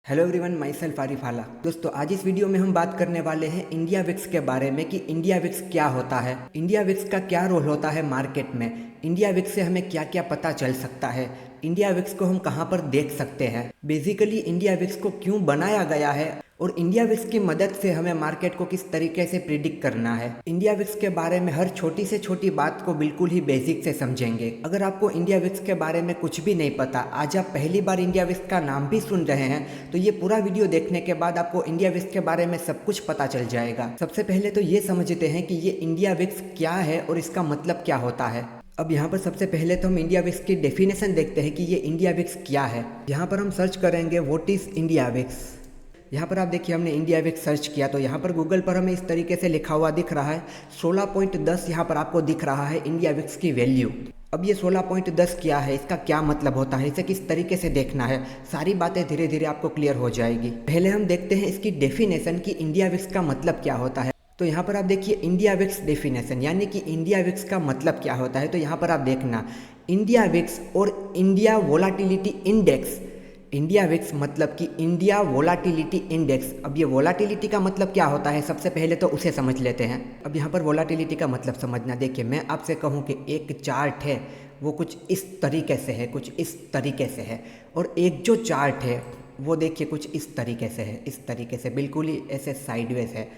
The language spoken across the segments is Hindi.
Hello everyone, my self Arif आला। दोस्तों, आज इस वीडियो में हम बात करने वाले हैं इंडिया विक्स के बारे में कि इंडिया विक्स क्या होता है, इंडिया विक्स का क्या रोल होता है मार्केट में, इंडिया विक्स से हमें क्या क्या पता चल सकता है, इंडिया विक्स को हम कहाँ पर देख सकते हैं, बेसिकली इंडिया विक्स को क्यों बनाया गया है और इंडिया विक्स की मदद से हमें मार्केट को किस तरीके से प्रिडिक्ट करना है। इंडिया विक्स के बारे में हर छोटी से छोटी बात को बिल्कुल ही बेसिक से समझेंगे। अगर आपको इंडिया विक्स के बारे में कुछ भी नहीं पता, आज आप पहली बार इंडिया विक्स का नाम भी सुन रहे हैं, तो ये पूरा वीडियो देखने के बाद आपको इंडिया विक्स के बारे में सब कुछ पता चल जाएगा। सबसे पहले तो ये समझते हैं कि ये इंडिया विक्स क्या है और इसका मतलब क्या होता है। अब यहाँ पर सबसे पहले तो हम इंडिया विक्स की डेफिनेशन देखते हैं कि ये इंडिया विक्स क्या है। यहाँ पर हम सर्च करेंगे व्हाट इज इंडिया विक्स। यहाँ पर आप देखिए, हमने इंडिया विक्स सर्च किया तो यहाँ पर गूगल पर हमें इस तरीके से लिखा हुआ दिख रहा है 16.10। यहाँ पर आपको दिख रहा है इंडिया विक्स की वैल्यू। अब ये 16.10 क्या है, इसका क्या मतलब होता है, इसे किस तरीके से देखना है, सारी बातें धीरे धीरे आपको क्लियर हो जाएगी। पहले हम देखते हैं इसकी डेफिनेशन कि इंडिया विक्स का मतलब क्या होता है। तो यहाँ पर आप देखिए इंडिया विक्स डेफिनेशन, यानी कि इंडिया विक्स का मतलब क्या होता है। तो यहाँ पर आप देखना इंडिया विक्स और India volatility index. India VIX मतलब कि इंडिया वोलाटिलिटी इंडेक्स। अब ये वोलाटिलिटी का मतलब क्या होता है, सबसे पहले तो उसे समझ लेते हैं। अब यहाँ पर वोलाटिलिटी का मतलब समझना, देखिए मैं आपसे कहूँ कि एक चार्ट है वो कुछ इस तरीके से है, कुछ इस तरीके से है, और एक जो चार्ट है वो देखिए कुछ इस तरीके से है, इस तरीके से बिल्कुल ही ऐसे साइडवेज है।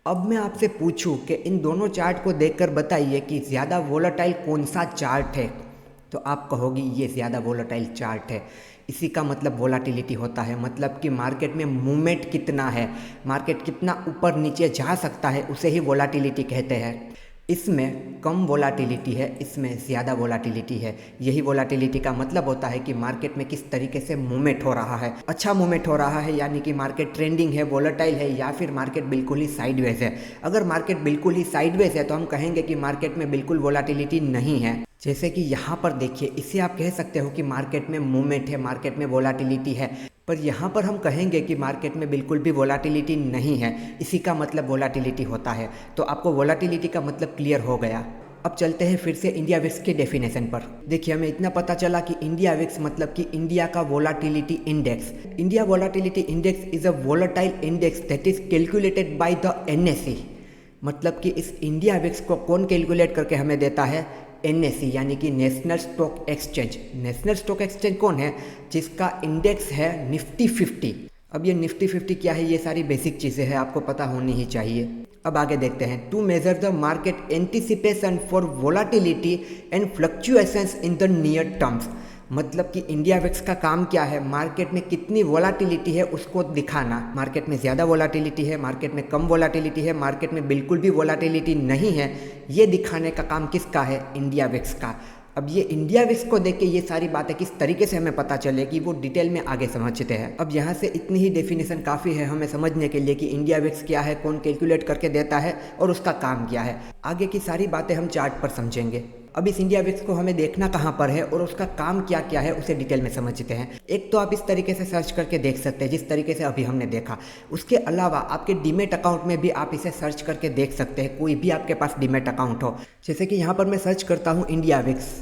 अब मैं आपसे पूछूं कि इन दोनों चार्ट को देखकर बताइए कि ज़्यादा वोलेटाइल कौन सा चार्ट है, तो आप कहोगी ये ज़्यादा वोलेटाइल चार्ट है। इसी का मतलब वोलाटिलिटी होता है, मतलब कि मार्केट में मूवमेंट कितना है, मार्केट कितना ऊपर नीचे जा सकता है, उसे ही वोलाटिलिटी कहते हैं। इसमें कम वोलाटिलिटी है, इसमें ज़्यादा वोलाटिलिटी है। यही वोलाटिलिटी का मतलब होता है कि मार्केट में किस तरीके से मूवमेंट हो रहा है। अच्छा मूवमेंट हो रहा है यानी कि मार्केट ट्रेंडिंग है, वोलेटाइल है, या फिर मार्केट बिल्कुल ही साइडवेज है। अगर मार्केट बिल्कुल ही साइडवेज है तो हम कहेंगे कि मार्केट में बिल्कुल वोलाटिलिटी नहीं है। जैसे कि यहाँ पर देखिए, इससे आप कह सकते हो कि मार्केट में मूवमेंट है, मार्केट में वोलाटिलिटी है, पर यहाँ पर हम कहेंगे कि मार्केट में बिल्कुल भी वोलाटिलिटी नहीं है। इसी का मतलब वोलाटिलिटी होता है। तो आपको वोलाटिलिटी का मतलब क्लियर हो गया। अब चलते हैं फिर से इंडिया विक्स के डेफिनेशन पर। देखिए, हमें इतना पता चला कि इंडिया विक्स मतलब कि इंडिया का volatility index. India volatility index is a volatile index that is calculated by the NSE। मतलब कि इस इंडिया विक्स को कौन कैलकुलेट करके हमें देता है, NSE, यानी कि national stock exchange. National stock exchange कौन है, जिसका इंडेक्स है निफ्टी 50। अब ये निफ्टी 50 क्या है, ये सारी बेसिक चीज़ें हैं, आपको पता होनी ही चाहिए। अब आगे देखते हैं, to measure the market anticipation for volatility and fluctuations in the near terms. मतलब कि इंडिया विक्स का काम क्या है, मार्केट में कितनी वोलाटिलिटी है उसको दिखाना। मार्केट में ज़्यादा वोलाटिलिटी है, मार्केट में कम वोलाटिलिटी है, मार्केट में बिल्कुल भी वोलाटिलिटी नहीं है, ये दिखाने का काम किसका है, इंडिया विक्स का। अब ये इंडिया विक्स को देख के ये सारी बातें किस तरीके से हमें पता चलेगी वो डिटेल में आगे समझते हैं। अब यहाँ से इतनी ही डेफिनेशन काफ़ी है हमें समझने के लिए कि इंडिया विक्स क्या है, कौन कैलकुलेट करके देता है और उसका काम क्या है। आगे की सारी बातें हम चार्ट पर समझेंगे। अब इस इंडिया विक्स को हमें देखना कहाँ पर है और उसका काम क्या क्या है उसे डिटेल में समझते हैं। एक तो आप इस तरीके से सर्च करके देख सकते हैं जिस तरीके से अभी हमने देखा। उसके अलावा आपके डीमेट अकाउंट में भी आप इसे सर्च करके देख सकते हैं, कोई भी आपके पास डीमेट अकाउंट हो। जैसे कि यहाँ पर मैं सर्च करता हूँ इंडिया विक्स,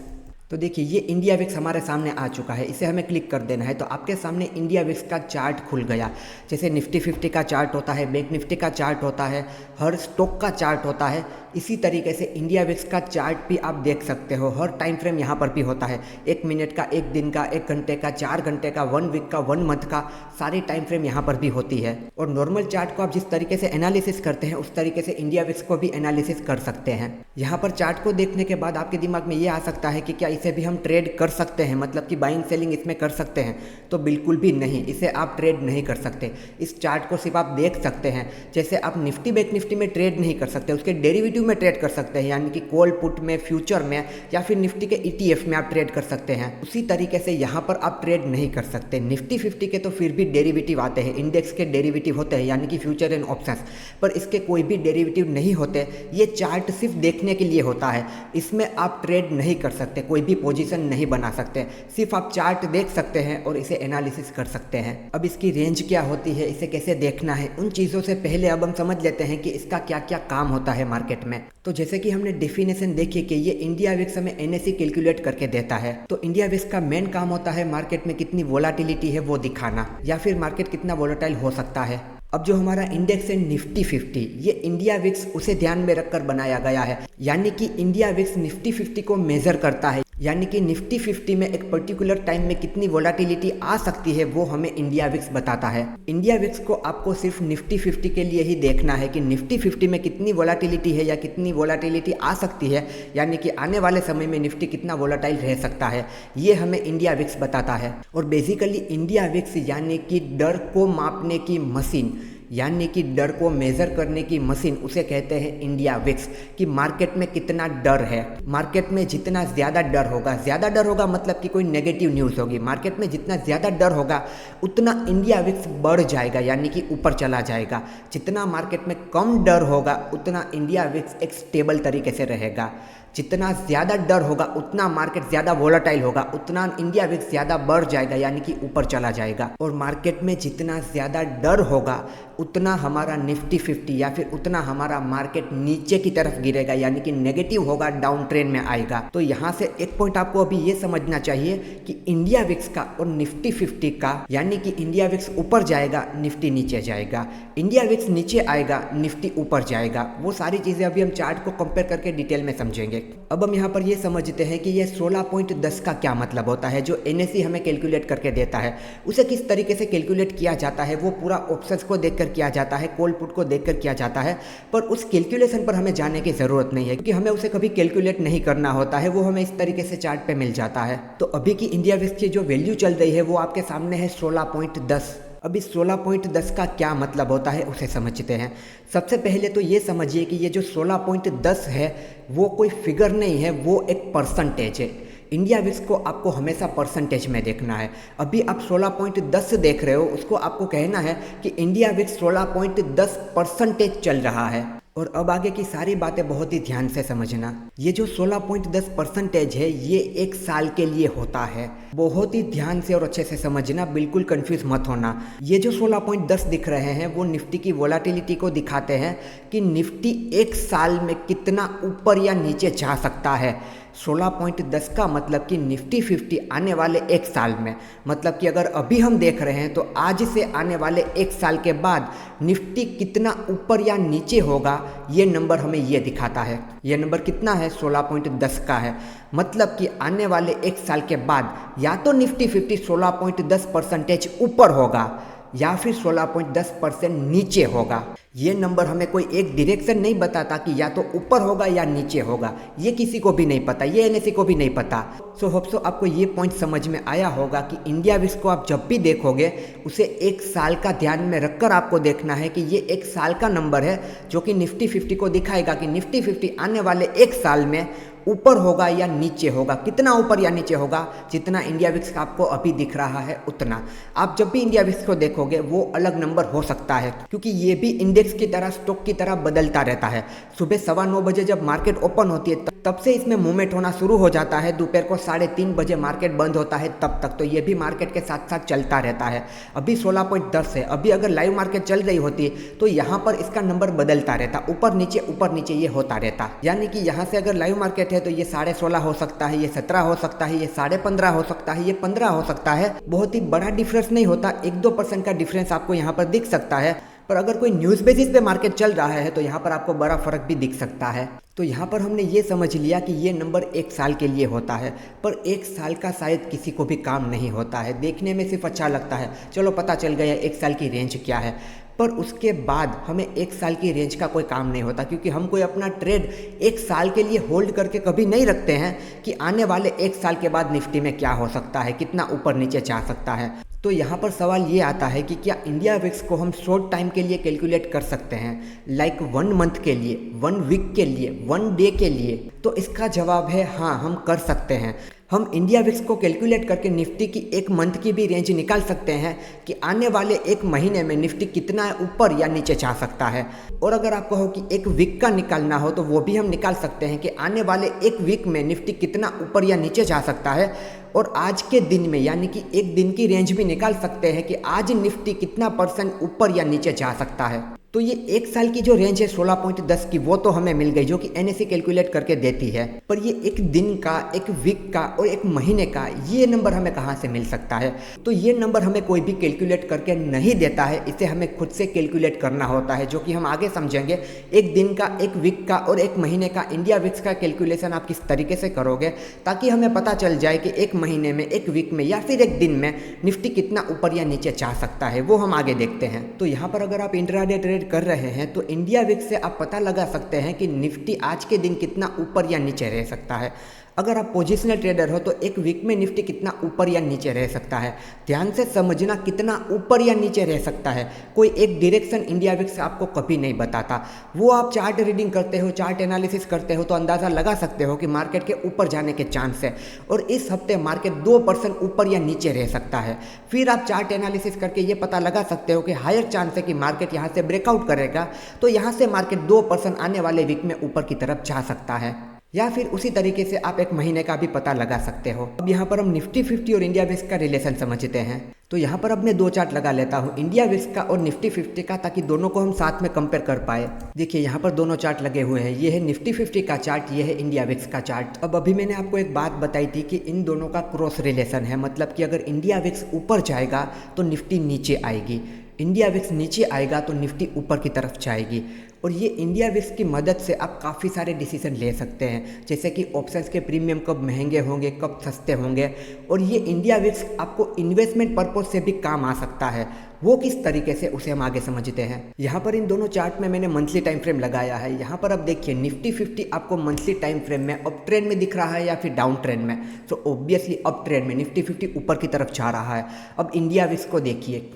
तो देखिए ये इंडिया विक्स हमारे सामने आ चुका है, इसे हमें क्लिक कर देना है तो आपके सामने इंडिया विक्स का चार्ट खुल गया। जैसे निफ्टी 50 का चार्ट होता है, बैंक निफ्टी का चार्ट होता है, हर स्टॉक का चार्ट होता है, इसी तरीके से इंडिया विक्स का चार्ट भी आप देख सकते हो। हर टाइम फ्रेम यहाँ पर भी होता है, 1 मिनट का, 1 दिन का, 1 घंटे का, 4 घंटे का, 1 वीक का, 1 मंथ का, सारी टाइम फ्रेम यहाँ पर भी होती है। और नॉर्मल चार्ट को आप जिस तरीके से एनालिसिस करते हैं उस तरीके से इंडिया विक्स को भी एनालिसिस कर सकते हैं। यहाँ पर चार्ट को देखने के बाद आपके दिमाग में ये आ सकता है कि क्या इसे भी हम ट्रेड कर सकते हैं, मतलब कि बाइंग सेलिंग इसमें कर सकते हैं, तो बिल्कुल भी नहीं, इसे आप ट्रेड नहीं कर सकते। इस चार्ट को सिर्फ आप देख सकते हैं। जैसे आप निफ्टी बैंक निफ्टी में ट्रेड नहीं कर सकते, उसके डेरिवेटिव में ट्रेड कर सकते हैं, यानी कि कॉल पुट में, फ्यूचर में, या फिर निफ्टी के ETF में आप ट्रेड कर सकते हैं। उसी तरीके से यहाँ पर आप ट्रेड नहीं कर सकते। निफ्टी 50 के तो फिर भी डेरिवेटिव आते हैं, इंडेक्स के डेरिवेटिव होते हैं, यानी कि फ्यूचर एंड ऑप्शंस, पर इसके कोई भी डेरिवेटिव नहीं होते। ये चार्ट सिर्फ देखने के लिए होता है, इसमें आप ट्रेड नहीं कर सकते, कोई भी पोजीशन नहीं बना सकते, सिर्फ आप चार्ट देख सकते हैं और इसे एनालिसिस कर सकते हैं। अब इसकी रेंज क्या होती है, इसे कैसे देखना है, उन चीज़ों से पहले अब हम समझ लेते हैं कि इसका क्या क्या काम होता है मार्केट में। तो जैसे कि हमने डेफिनेशन देखी कि ये इंडिया विक्स हमें NSE कैलकुलेट करके देता है। तो इंडिया विक्स का मेन काम होता है मार्केट में कितनी वोलाटिलिटी है वो दिखाना, या फिर मार्केट कितना वोलेटाइल हो सकता है। अब जो हमारा इंडेक्स है निफ्टी 50, ये इंडिया विक्स उसे ध्यान में रखकर बनाया गया है। यानी कि इंडिया विक्स निफ्टी 50 को मेजर करता है, यानी कि निफ्टी 50 में एक पर्टिकुलर टाइम में कितनी वोलाटिलिटी आ सकती है वो हमें इंडिया विक्स बताता है। इंडिया विक्स को आपको सिर्फ निफ्टी 50 के लिए ही देखना है कि निफ्टी 50 में कितनी वोलाटिलिटी है या कितनी वोलाटिलिटी आ सकती है, यानी कि आने वाले समय में निफ्टी कितना वोलाटाइल रह सकता है, ये हमें इंडिया विक्स बताता है। और बेसिकली इंडिया विक्स यानी कि डर को मापने की मशीन, यानी कि डर को मेज़र करने की मशीन, उसे कहते हैं इंडिया विक्स। कि मार्केट में कितना डर है, मार्केट में जितना ज़्यादा डर होगा मतलब कि कोई नेगेटिव न्यूज़ होगी, मार्केट में जितना ज़्यादा डर होगा उतना इंडिया विक्स बढ़ जाएगा, यानी कि ऊपर चला जाएगा। जितना मार्केट में कम डर होगा उतना इंडिया विक्स एक स्टेबल तरीके से रहेगा। जितना ज़्यादा डर होगा उतना मार्केट ज़्यादा वोलेटाइल होगा, उतना इंडिया विक्स ज़्यादा बढ़ जाएगा, यानी कि ऊपर चला जाएगा। और मार्केट में जितना ज़्यादा डर होगा उतना हमारा निफ्टी 50 या फिर उतना हमारा मार्केट नीचे की तरफ गिरेगा, यानी कि नेगेटिव होगा, डाउन ट्रेंड में आएगा। तो यहाँ से एक पॉइंट आपको अभी ये समझना चाहिए कि इंडिया विक्स का और निफ्टी 50 का, यानी कि इंडिया विक्स ऊपर जाएगा निफ्टी नीचे जाएगा, इंडिया विक्स नीचे आएगा निफ्टी ऊपर जाएगा। वो सारी चीज़ें अभी हम चार्ट को कंपेयर करके डिटेल में समझेंगे। अब हम यहाँ पर ये समझते हैं कि ये 16.10 का क्या मतलब होता है, जो NSE हमें कैलकुलेट करके देता है। उसे किस तरीके से कैलकुलेट किया जाता है वो पूरा ऑप्शंस को देखकर किया जाता है, कॉल पुट को देखकर किया जाता है। पर उस कैलकुलेशन पर हमें जाने की ज़रूरत नहीं है, क्योंकि हमें उसे कभी कैलकुलेट नहीं करना होता है, वो हमें इस तरीके से चार्ट पे मिल जाता है। तो अभी की इंडिया विक्स की जो वैल्यू चल रही है वो आपके सामने है 16.10। अब इस 16.10 का क्या मतलब होता है उसे समझते हैं। सबसे पहले तो ये समझिए कि ये जो 16.10 है वो कोई फिगर नहीं है, वो एक परसेंटेज है। इंडिया विक्स को आपको हमेशा परसेंटेज में देखना है। अभी आप 16.10 देख रहे हो, उसको आपको कहना है कि इंडिया विक्स 16.10% चल रहा है। और अब आगे की सारी बातें बहुत ही ध्यान से समझना। ये जो 16.10% है ये एक साल के लिए होता है, बहुत ही ध्यान से और अच्छे से समझना, बिल्कुल कंफ्यूज मत होना। ये जो 16.10 दिख रहे हैं वो निफ्टी की वोलाटिलिटी को दिखाते हैं कि निफ्टी एक साल में कितना ऊपर या नीचे जा सकता है। 16.10 का मतलब कि निफ्टी 50 आने वाले एक साल में, मतलब कि अगर अभी हम देख रहे हैं तो आज से आने वाले एक साल के बाद निफ्टी कितना ऊपर या नीचे होगा, ये नंबर हमें ये दिखाता है। ये नंबर कितना है? 16.10 का है। मतलब कि आने वाले एक साल के बाद या तो निफ्टी 50 16.10% ऊपर होगा या फिर 16.10% नीचे होगा। ये नंबर हमें कोई एक डायरेक्शन नहीं बताता कि या तो ऊपर होगा या नीचे होगा, ये किसी को भी नहीं पता, ये NSE को भी नहीं पता। सो होप सो आपको ये पॉइंट समझ में आया होगा कि इंडिया विक्स को आप जब भी देखोगे उसे एक साल का ध्यान में रखकर आपको देखना है कि ये एक साल का नंबर है जो कि निफ्टी 50 को दिखाएगा कि निफ्टी 50 आने वाले एक साल में ऊपर होगा या नीचे होगा। कितना ऊपर या नीचे होगा? जितना इंडिया विक्स का आपको अभी दिख रहा है उतना। आप जब भी इंडिया विक्स को देखोगे वो अलग नंबर हो सकता है, क्योंकि ये भी इंडेक्स की तरह, स्टॉक की तरह बदलता रहता है। सुबह 9:15 बजे जब मार्केट ओपन होती है तब से इसमें मूवमेंट होना शुरू हो जाता है। दोपहर को 3:30 बजे मार्केट बंद होता है तब तक, तो ये भी मार्केट के साथ साथ चलता रहता है। अभी 16.10 है, अभी अगर लाइव मार्केट चल रही होती तो यहाँ पर इसका नंबर बदलता रहता, ऊपर नीचे ये होता रहता। यानी कि यहाँ से अगर लाइव मार्केट है तो ये 16.5 हो सकता है, ये 17 हो सकता है, ये 15.5 हो सकता है, ये 15 हो सकता है। बहुत ही बड़ा डिफरेंस नहीं होता, 1-2% का डिफरेंस आपको यहाँ पर दिख सकता है। पर अगर कोई न्यूज़ बेसिस पे मार्केट चल रहा है तो यहाँ पर आपको बड़ा फर्क भी दिख सकता है। तो यहाँ पर हमने ये समझ लिया कि ये नंबर एक साल के लिए होता है, पर एक साल का शायद किसी को भी काम नहीं होता है। देखने में सिर्फ अच्छा लगता है, चलो पता चल गया एक साल की रेंज क्या है, पर उसके बाद हमें एक साल की रेंज का कोई काम नहीं होता, क्योंकि हम कोई अपना ट्रेड एक साल के लिए होल्ड करके कभी नहीं रखते हैं कि आने वाले एक साल के बाद निफ्टी में क्या हो सकता है, कितना ऊपर नीचे जा सकता है। तो यहाँ पर सवाल ये आता है कि क्या इंडिया विक्स को हम शॉर्ट टाइम के लिए कैलकुलेट कर सकते हैं, लाइक 1 मंथ के लिए, 1 वीक के लिए, 1 डे के लिए? तो इसका जवाब है हाँ, हम कर सकते हैं। हम इंडिया विक्स को कैलकुलेट करके निफ्टी की एक मंथ की भी रेंज निकाल सकते हैं कि आने वाले एक महीने में निफ्टी कितना ऊपर या नीचे जा सकता है। और अगर आपको हो कि एक वीक का निकालना हो तो वो भी हम निकाल सकते हैं कि आने वाले एक वीक में निफ्टी कितना ऊपर या नीचे जा सकता है। और आज के दिन में यानी कि एक दिन की रेंज भी निकाल सकते हैं कि आज निफ्टी कितना % ऊपर या नीचे जा सकता है। तो ये एक साल की जो रेंज है 16.10 की वो तो हमें मिल गई, जो कि एनएससी कैलकुलेट करके देती है। पर ये एक दिन का, एक वीक का और एक महीने का ये नंबर हमें कहाँ से मिल सकता है? तो ये नंबर हमें कोई भी कैलकुलेट करके नहीं देता है, इसे हमें खुद से कैलकुलेट करना होता है, जो कि हम आगे समझेंगे। एक दिन का, एक वीक का और एक महीने का इंडिया विक्स का कैलकुलेशन आप किस तरीके से करोगे ताकि हमें पता चल जाए कि एक महीने में, एक वीक में या फिर एक दिन में निफ्टी कितना ऊपर या नीचे जा सकता है, वो हम आगे देखते हैं। तो यहाँ पर अगर आप इंट्राडे ट्रेड कर रहे हैं तो इंडिया विक्स से आप पता लगा सकते हैं कि निफ्टी आज के दिन कितना ऊपर या नीचे रह सकता है। अगर आप पोजिशनल ट्रेडर हो तो एक वीक में निफ्टी कितना ऊपर या नीचे रह सकता है, ध्यान से समझना, कितना ऊपर या नीचे रह सकता है। कोई एक डायरेक्शन इंडिया विक्स आपको कभी नहीं बताता। वो आप चार्ट रीडिंग करते हो, चार्ट एनालिसिस करते हो तो अंदाज़ा लगा सकते हो कि मार्केट के ऊपर जाने के चांस है, और इस हफ्ते मार्केट 2% ऊपर या नीचे रह सकता है। फिर आप चार्ट एनालिसिस करके ये पता लगा सकते हो कि हायर चांस है कि मार्केट यहाँ से ब्रेकआउट करेगा, तो यहाँ से मार्केट 2% आने वाले वीक में ऊपर की तरफ जा सकता है। या फिर उसी तरीके से आप एक महीने का भी पता लगा सकते हो। अब यहाँ पर हम निफ्टी 50 और इंडिया विक्स का रिलेशन समझते हैं। तो यहाँ पर अब मैं दो चार्ट लगा लेता हूँ, इंडिया विक्स का और निफ्टी 50 का, ताकि दोनों को हम साथ में कंपेयर कर पाए। देखिए यहाँ पर दोनों चार्ट लगे हुए हैं, ये है निफ्टी 50 का चार्ट, ये है इंडिया विक्स का चार्ट। अब अभी मैंने आपको एक बात बताई थी कि इन दोनों का क्रॉस रिलेशन है, मतलब कि अगर इंडिया विक्स ऊपर जाएगा तो निफ्टी नीचे आएगी, इंडिया विक्स नीचे आएगा तो निफ्टी ऊपर की तरफ जाएगी। और ये इंडिया विक्स की मदद से आप काफ़ी सारे डिसीजन ले सकते हैं, जैसे कि ऑप्शंस के प्रीमियम कब महंगे होंगे, कब सस्ते होंगे। और ये इंडिया विक्स आपको इन्वेस्टमेंट पर्पज से भी काम आ सकता है, वो किस तरीके से उसे हम आगे समझते हैं। यहाँ पर इन दोनों चार्ट में मैंने मंथली टाइम फ्रेम लगाया है। यहाँ पर अब देखिए निफ्टी 50 आपको मंथली टाइम फ्रेम में अप ट्रेंड में दिख रहा है या फिर डाउन ट्रेंड में। तो ऑब्वियसली अप ट्रेंड में निफ्टी 50 ऊपर की तरफ जा रहा है। अब इंडिया विक्स को देखिए,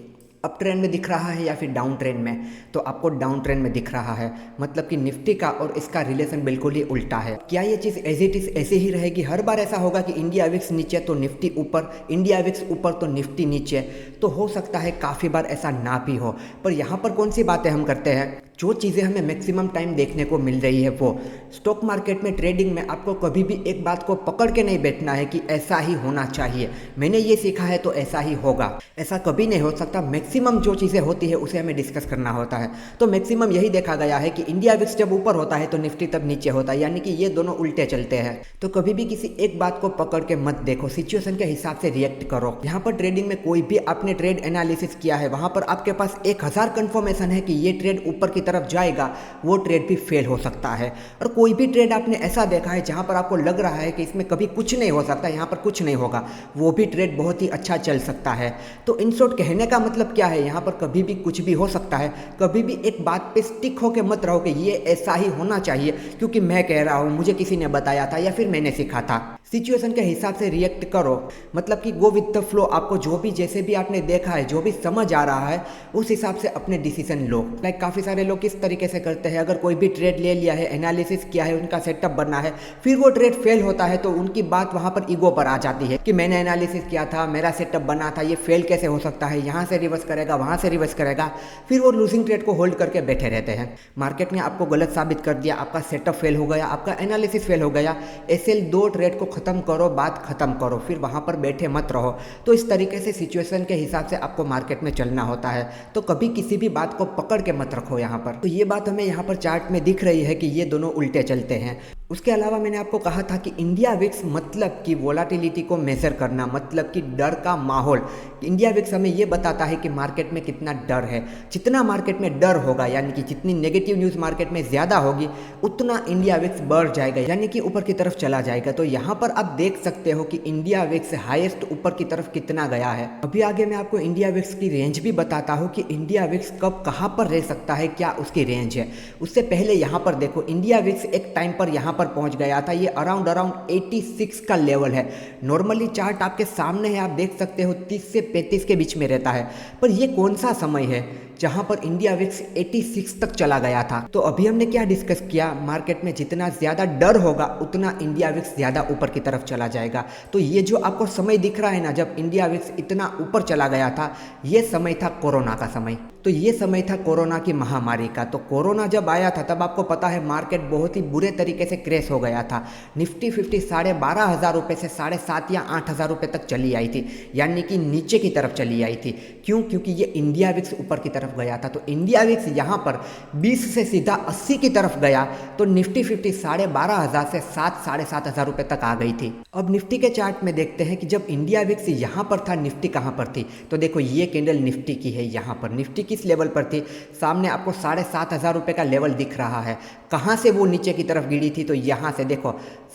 अप ट्रेंड में दिख रहा है या फिर डाउन ट्रेंड में, तो आपको डाउन ट्रेंड में दिख रहा है, मतलब कि निफ्टी का और इसका रिलेशन बिल्कुल ही उल्टा है। क्या ये चीज़ एज इट इज ऐसे ही रहेगी? हर बार ऐसा होगा कि इंडिया विक्स नीचे तो निफ्टी ऊपर, इंडिया विक्स ऊपर तो निफ्टी नीचे? तो हो सकता है काफ़ी बार ऐसा ना भी हो। पर यहाँ पर कौन सी बातें हम करते हैं, जो चीज़ें हमें मैक्सिमम टाइम देखने को मिल रही है वो स्टॉक मार्केट में, ट्रेडिंग में आपको कभी भी एक बात को पकड़ के नहीं बैठना है कि ऐसा ही होना चाहिए, मैंने ये सीखा है तो ऐसा ही होगा, ऐसा कभी नहीं हो सकता। मैक्सिमम जो चीज़ें होती है उसे हमें डिस्कस करना होता है। तो मैक्सिमम यही देखा गया है कि इंडिया विक्स जब ऊपर होता है तो निफ्टी तब नीचे होता है, यानी कि ये दोनों उल्टे चलते हैं। तो कभी भी किसी एक बात को पकड़ के मत देखो, सिचुएशन के हिसाब से रिएक्ट करो। यहाँ पर ट्रेडिंग में कोई भी आपने ट्रेड एनालिसिस किया है, वहां पर आपके पास 1000 कंफर्मेशन है कि ये ट्रेड ऊपर की तरफ जाएगा, वो ट्रेड भी फेल हो सकता है। और कोई भी ट्रेड आपने ऐसा देखा है जहां पर आपको लग रहा है कि इसमें कभी कुछ नहीं हो सकता, यहाँ पर कुछ नहीं होगा, वो भी ट्रेड बहुत ही अच्छा चल सकता है। तो इन शॉर्ट कहने का मतलब क्या है, यहाँ पर कभी भी कुछ भी हो सकता है। कभी भी एक बात पे स्टिक होके मत रहो कि ये ऐसा ही होना चाहिए क्योंकि मैं कह रहा हूँ, मुझे किसी ने बताया था या फिर मैंने सीखा था। सिचुएशन के हिसाब से रिएक्ट करो, मतलब कि गो विद द फ्लो। आपको जो भी, जैसे भी आपने देखा है, जो भी समझ आ रहा है, उस हिसाब से अपने डिसीजन लो। लाइक काफ़ी सारे लोग किस तरीके से करते हैं, अगर कोई भी ट्रेड ले लिया है, एनालिसिस किया है, उनका सेटअप बना है, फिर वो ट्रेड फेल होता है तो उनकी बात वहाँ पर ईगो पर आ जाती है कि मैंने एनालिसिस किया था, मेरा सेटअप बना था, ये फेल कैसे हो सकता है, यहाँ से रिवर्स करेगा, वहाँ से रिवर्स करेगा। फिर वो लूजिंग ट्रेड को होल्ड करके बैठे रहते हैं। मार्केट ने आपको गलत साबित कर दिया, आपका सेटअप फेल हो गया, आपका एनालिसिस फेल हो गया। ऐसे 2 ट्रेड को खत्म करो, बात खत्म करो, फिर वहाँ पर बैठे मत रहो। तो इस तरीके से सिचुएशन के हिसाब से आपको मार्केट में चलना होता है। तो कभी किसी भी बात को पकड़ के मत रखो यहाँ पर। तो ये बात हमें यहाँ पर चार्ट में दिख रही है कि ये दोनों उल्टे चलते हैं। उसके अलावा मैंने आपको कहा था कि इंडिया विक्स मतलब कि वोलाटिलिटी को मेजर करना, मतलब कि डर का माहौल। इंडिया विक्स हमें ये बताता है कि मार्केट में कितना डर है। जितना मार्केट में डर होगा, यानी कि जितनी नेगेटिव न्यूज़ मार्केट में ज़्यादा होगी, उतना इंडिया विक्स बढ़ जाएगा, यानी कि ऊपर की तरफ चला जाएगा। तो यहाँ पर आप देख सकते हो कि इंडिया विक्स हाईएस्ट ऊपर की तरफ कितना गया है। अभी आगे मैं आपको इंडिया विक्स की रेंज भी बताता हूँ कि इंडिया विक्स कब कहाँ पर रह सकता है, क्या उसकी रेंज है। उससे पहले यहाँ पर देखो, इंडिया विक्स एक टाइम पर यहाँ पर पहुंच गया था, ये अराउंड 86 का लेवल है। नॉर्मली चार्ट आपके सामने है, आप देख सकते हो 30 से 35 के बीच में रहता है। पर ये कौन सा समय है जहां पर इंडिया विक्स 86 तक चला गया था? तो अभी हमने क्या डिस्कस किया, मार्केट में जितना ज़्यादा डर होगा उतना इंडिया विक्स ज़्यादा ऊपर की तरफ चला जाएगा। तो ये जो आपको समय दिख रहा है ना, जब इंडिया विक्स इतना ऊपर चला गया था, ये समय था कोरोना का समय। तो ये समय था कोरोना की महामारी का। तो कोरोना जब आया था तब आपको पता है मार्केट बहुत ही बुरे तरीके से क्रैश हो गया था। निफ्टी 50 12,500 रुपये से 7,500 या 8,000 रुपये तक चली आई थी, यानी कि नीचे की तरफ चली आई थी। क्यों? क्योंकि ये इंडिया विक्स ऊपर की तरफ गया था। तो इंडिया विक्स यहाँ पर 20 से सीधा 80 की तरफ गया तो निफ्टी 50 12,500 से 7,000-7,500 रुपये तक आ गई थी। अब निफ्टी के चार्ट में देखते हैं कि जब इंडिया विक्स यहाँ पर था, निफ्टी कहाँ पर थी। तो देखो ये कैंडल निफ्टी की है। यहाँ पर निफ्टी किस लेवल पर थी? सामने आपको 7,500 रुपये का लेवल दिख रहा है। कहाँ से वो नीचे की तरफ गिरी थी? तो यहाँ से देखो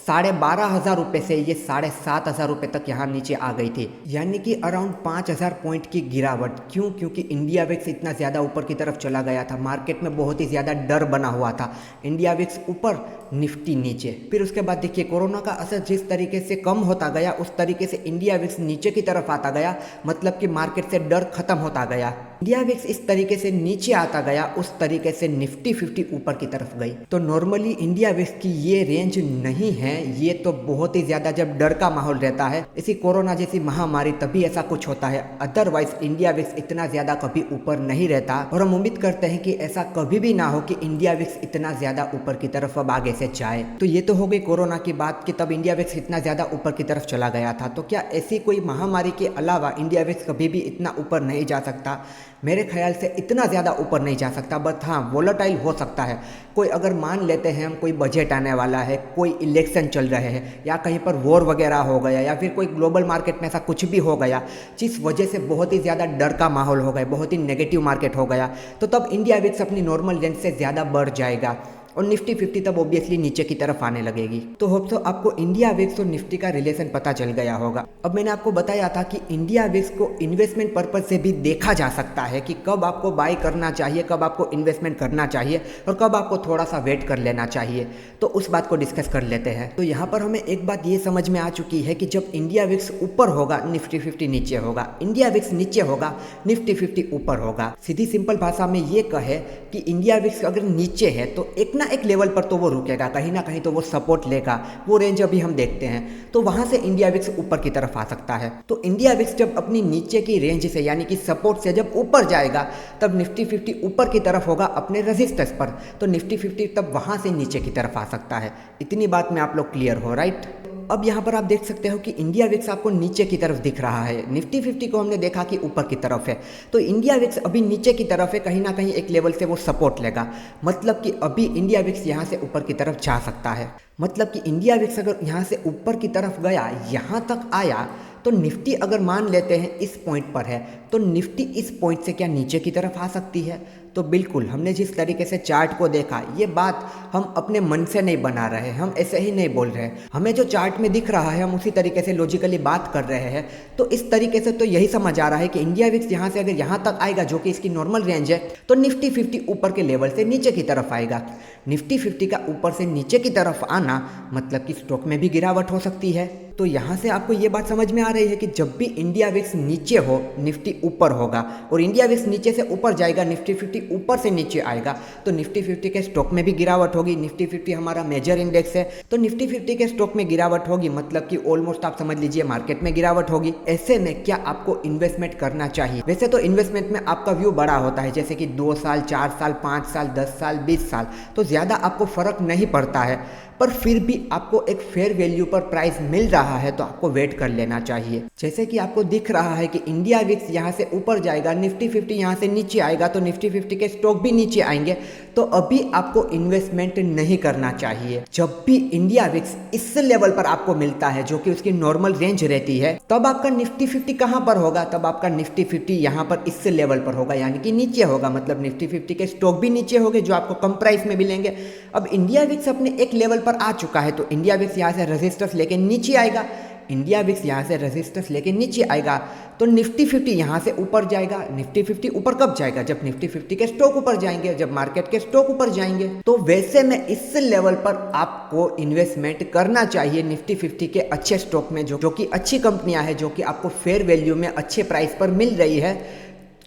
12,500 रुपये से ये 7,500 रुपये तक यहाँ नीचे आ गई थी, यानी कि अराउंड 5,000 पॉइंट की गिरावट। क्यों? क्योंकि इंडिया विक्स इतना ज़्यादा ऊपर की तरफ चला गया था। मार्केट में बहुत ही ज़्यादा डर बना हुआ था। इंडिया विक्स ऊपर, निफ्टी नीचे। फिर उसके बाद देखिए कोरोना का असर जिस तरीके से कम होता गया उस तरीके से इंडिया विक्स नीचे की तरफ आता गया, मतलब कि मार्केट से डर खत्म होता गया। इंडिया विक्स इस तरीके से नीचे आता गया, उस तरीके से निफ्टी 50 ऊपर की तरफ गई। तो नॉर्मली इंडिया विक्स की ये रेंज नहीं है। ये तो बहुत ही ज्यादा जब डर का माहौल रहता है, इसी कोरोना जैसी महामारी, तभी ऐसा कुछ होता है। अदरवाइज इंडिया विक्स इतना ज्यादा कभी ऊपर नहीं रहता और हम उम्मीद करते हैं कि ऐसा कभी भी ना हो कि इंडिया विक्स इतना ज्यादा ऊपर की तरफ अब आगे से जाए। तो ये तो हो गई कोरोना की बात कि तब इंडिया विक्स इतना ज्यादा ऊपर की तरफ चला गया था। तो क्या ऐसी कोई महामारी के अलावा इंडिया विक्स कभी भी इतना ऊपर नहीं जा सकता? मेरे ख्याल से इतना ज़्यादा ऊपर नहीं जा सकता, बट हाँ वोलेटाइल हो सकता है। कोई अगर मान लेते हैं हम कोई बजट आने वाला है, कोई इलेक्शन चल रहे हैं, या कहीं पर वॉर वगैरह हो गया, या फिर कोई ग्लोबल मार्केट में ऐसा कुछ भी हो गया जिस वजह से बहुत ही ज़्यादा डर का माहौल हो गया, बहुत ही नेगेटिव मार्केट हो गया, तो तब इंडिया विक्स अपनी नॉर्मल रेंज से ज़्यादा बढ़ जाएगा और निफ्टी 50 तब ऑब्वियसली नीचे की तरफ आने लगेगी। तो होप सो आपको इंडिया विक्स और निफ्टी का रिलेशन पता चल गया होगा। अब मैंने आपको बताया था कि इंडिया विक्स को इन्वेस्टमेंट पर्पज से भी देखा जा सकता है कि कब आपको बाय करना चाहिए, कब आपको इन्वेस्टमेंट करना चाहिए और कब आपको थोड़ा सा वेट कर लेना चाहिए। तो उस बात को डिस्कस कर लेते हैं। तो यहाँ पर हमें एक बात ये समझ में आ चुकी है कि जब इंडिया विक्स ऊपर होगा, निफ्टी 50 नीचे होगा, इंडिया विक्स नीचे होगा, निफ्टी 50 ऊपर होगा। सीधी सिंपल भाषा में ये कहे कि इंडिया विक्स अगर नीचे है तो एक लेवल पर तो वो रुकेगा, कहीं ना कहीं तो वो सपोर्ट लेगा। वो रेंज अभी हम देखते हैं, तो वहां से इंडिया विक्स ऊपर की तरफ आ सकता है। तो इंडिया विक्स जब अपनी नीचे की रेंज से यानी कि सपोर्ट से जब ऊपर जाएगा, तब निफ्टी 50 ऊपर की तरफ होगा अपने रेजिस्टेंस पर, तो निफ्टी 50 तब वहां से नीचे की तरफ आ सकता है। इतनी बात में आप लोग क्लियर हो, राइट? अब यहाँ पर आप देख सकते हो कि इंडिया विक्स आपको नीचे की तरफ दिख रहा है, निफ्टी 50 को हमने देखा कि ऊपर की तरफ है। तो इंडिया विक्स अभी नीचे की तरफ है, कहीं ना कहीं एक लेवल से वो सपोर्ट लेगा, मतलब कि अभी इंडिया विक्स यहाँ से ऊपर की तरफ जा सकता है। मतलब कि इंडिया विक्स अगर यहाँ से ऊपर की तरफ गया, यहाँ तक आया, तो निफ्टी अगर मान लेते हैं इस पॉइंट पर है, तो निफ्टी इस पॉइंट से क्या नीचे की तरफ आ सकती है? तो बिल्कुल, हमने जिस तरीके से चार्ट को देखा, ये बात हम अपने मन से नहीं बना रहे, हम ऐसे ही नहीं बोल रहे। हमें जो चार्ट में दिख रहा है हम उसी तरीके से लॉजिकली बात कर रहे हैं। तो इस तरीके से तो यही समझ आ रहा है कि इंडिया विक्स यहाँ से अगर यहाँ तक आएगा, जो कि इसकी नॉर्मल रेंज है, तो निफ्टी 50 ऊपर के लेवल से नीचे की तरफ आएगा। निफ्टी 50 का ऊपर से नीचे की तरफ आना मतलब कि स्टॉक में भी गिरावट हो सकती है। तो यहाँ से आपको ये बात समझ में आ रही है कि जब भी इंडिया विक्स नीचे हो, निफ्टी ऊपर होगा, और इंडिया विक्स नीचे से ऊपर जाएगा, निफ्टी 50 ऊपर से नीचे आएगा, तो निफ्टी 50 के स्टॉक में भी गिरावट होगी। निफ्टी 50 हमारा मेजर इंडेक्स है, तो निफ्टी 50 के स्टॉक में गिरावट होगी, मतलब कि ऑलमोस्ट आप समझ लीजिए मार्केट में गिरावट होगी। ऐसे में क्या आपको इन्वेस्टमेंट करना चाहिए? वैसे तो इन्वेस्टमेंट में आपका व्यू बड़ा होता है, जैसे कि 2 साल, 4 साल, 5 साल, 10 साल, 20 साल, तो ज़्यादा आपको फर्क नहीं पड़ता है, पर फिर भी आपको एक फेयर वैल्यू पर प्राइस मिल रहा है तो आपको वेट कर लेना चाहिए। जैसे कि आपको दिख रहा है कि इंडिया विक्स यहाँ से ऊपर जाएगा, निफ्टी 50 यहाँ से नीचे आएगा, तो निफ्टी 50 के स्टॉक भी नीचे आएंगे, तो अभी आपको इन्वेस्टमेंट नहीं करना चाहिए। जब भी इंडिया विक्स इस लेवल पर आपको मिलता है, जो कि उसकी नॉर्मल रेंज रहती है, तब आपका निफ्टी 50 कहाँ पर होगा? तब आपका निफ्टी 50 यहाँ पर इस लेवल पर होगा, यानी कि नीचे होगा, मतलब निफ्टी 50 के स्टॉक भी नीचे होंगे, जो आपको कम प्राइस में मिलेंगे। अब इंडिया विक्स अपने एक लेवल पर आ चुका है, तो इंडिया विक्स यहाँ से रेजिस्टेंस लेके नीचे आएगा, इंडिया विक्स यहाँ से रेजिस्टेंस लेके नीचे आएगा, तो निफ्टी 50 यहाँ से ऊपर जाएगा। निफ्टी 50 ऊपर कब जाएगा? जब निफ्टी 50 के स्टॉक ऊपर जाएंगे, जब मार्केट के स्टॉक ऊपर जाएंगे। तो वैसे में इस लेवल पर आपको इन्वेस्टमेंट करना चाहिए निफ्टी 50 के अच्छे स्टॉक में, जो कि अच्छी कंपनियां हैं, जो कि आपको फेयर वैल्यू में अच्छे प्राइस पर मिल रही है।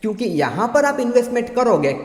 क्योंकि यहाँ पर आप इन्वेस्टमेंट करोगे,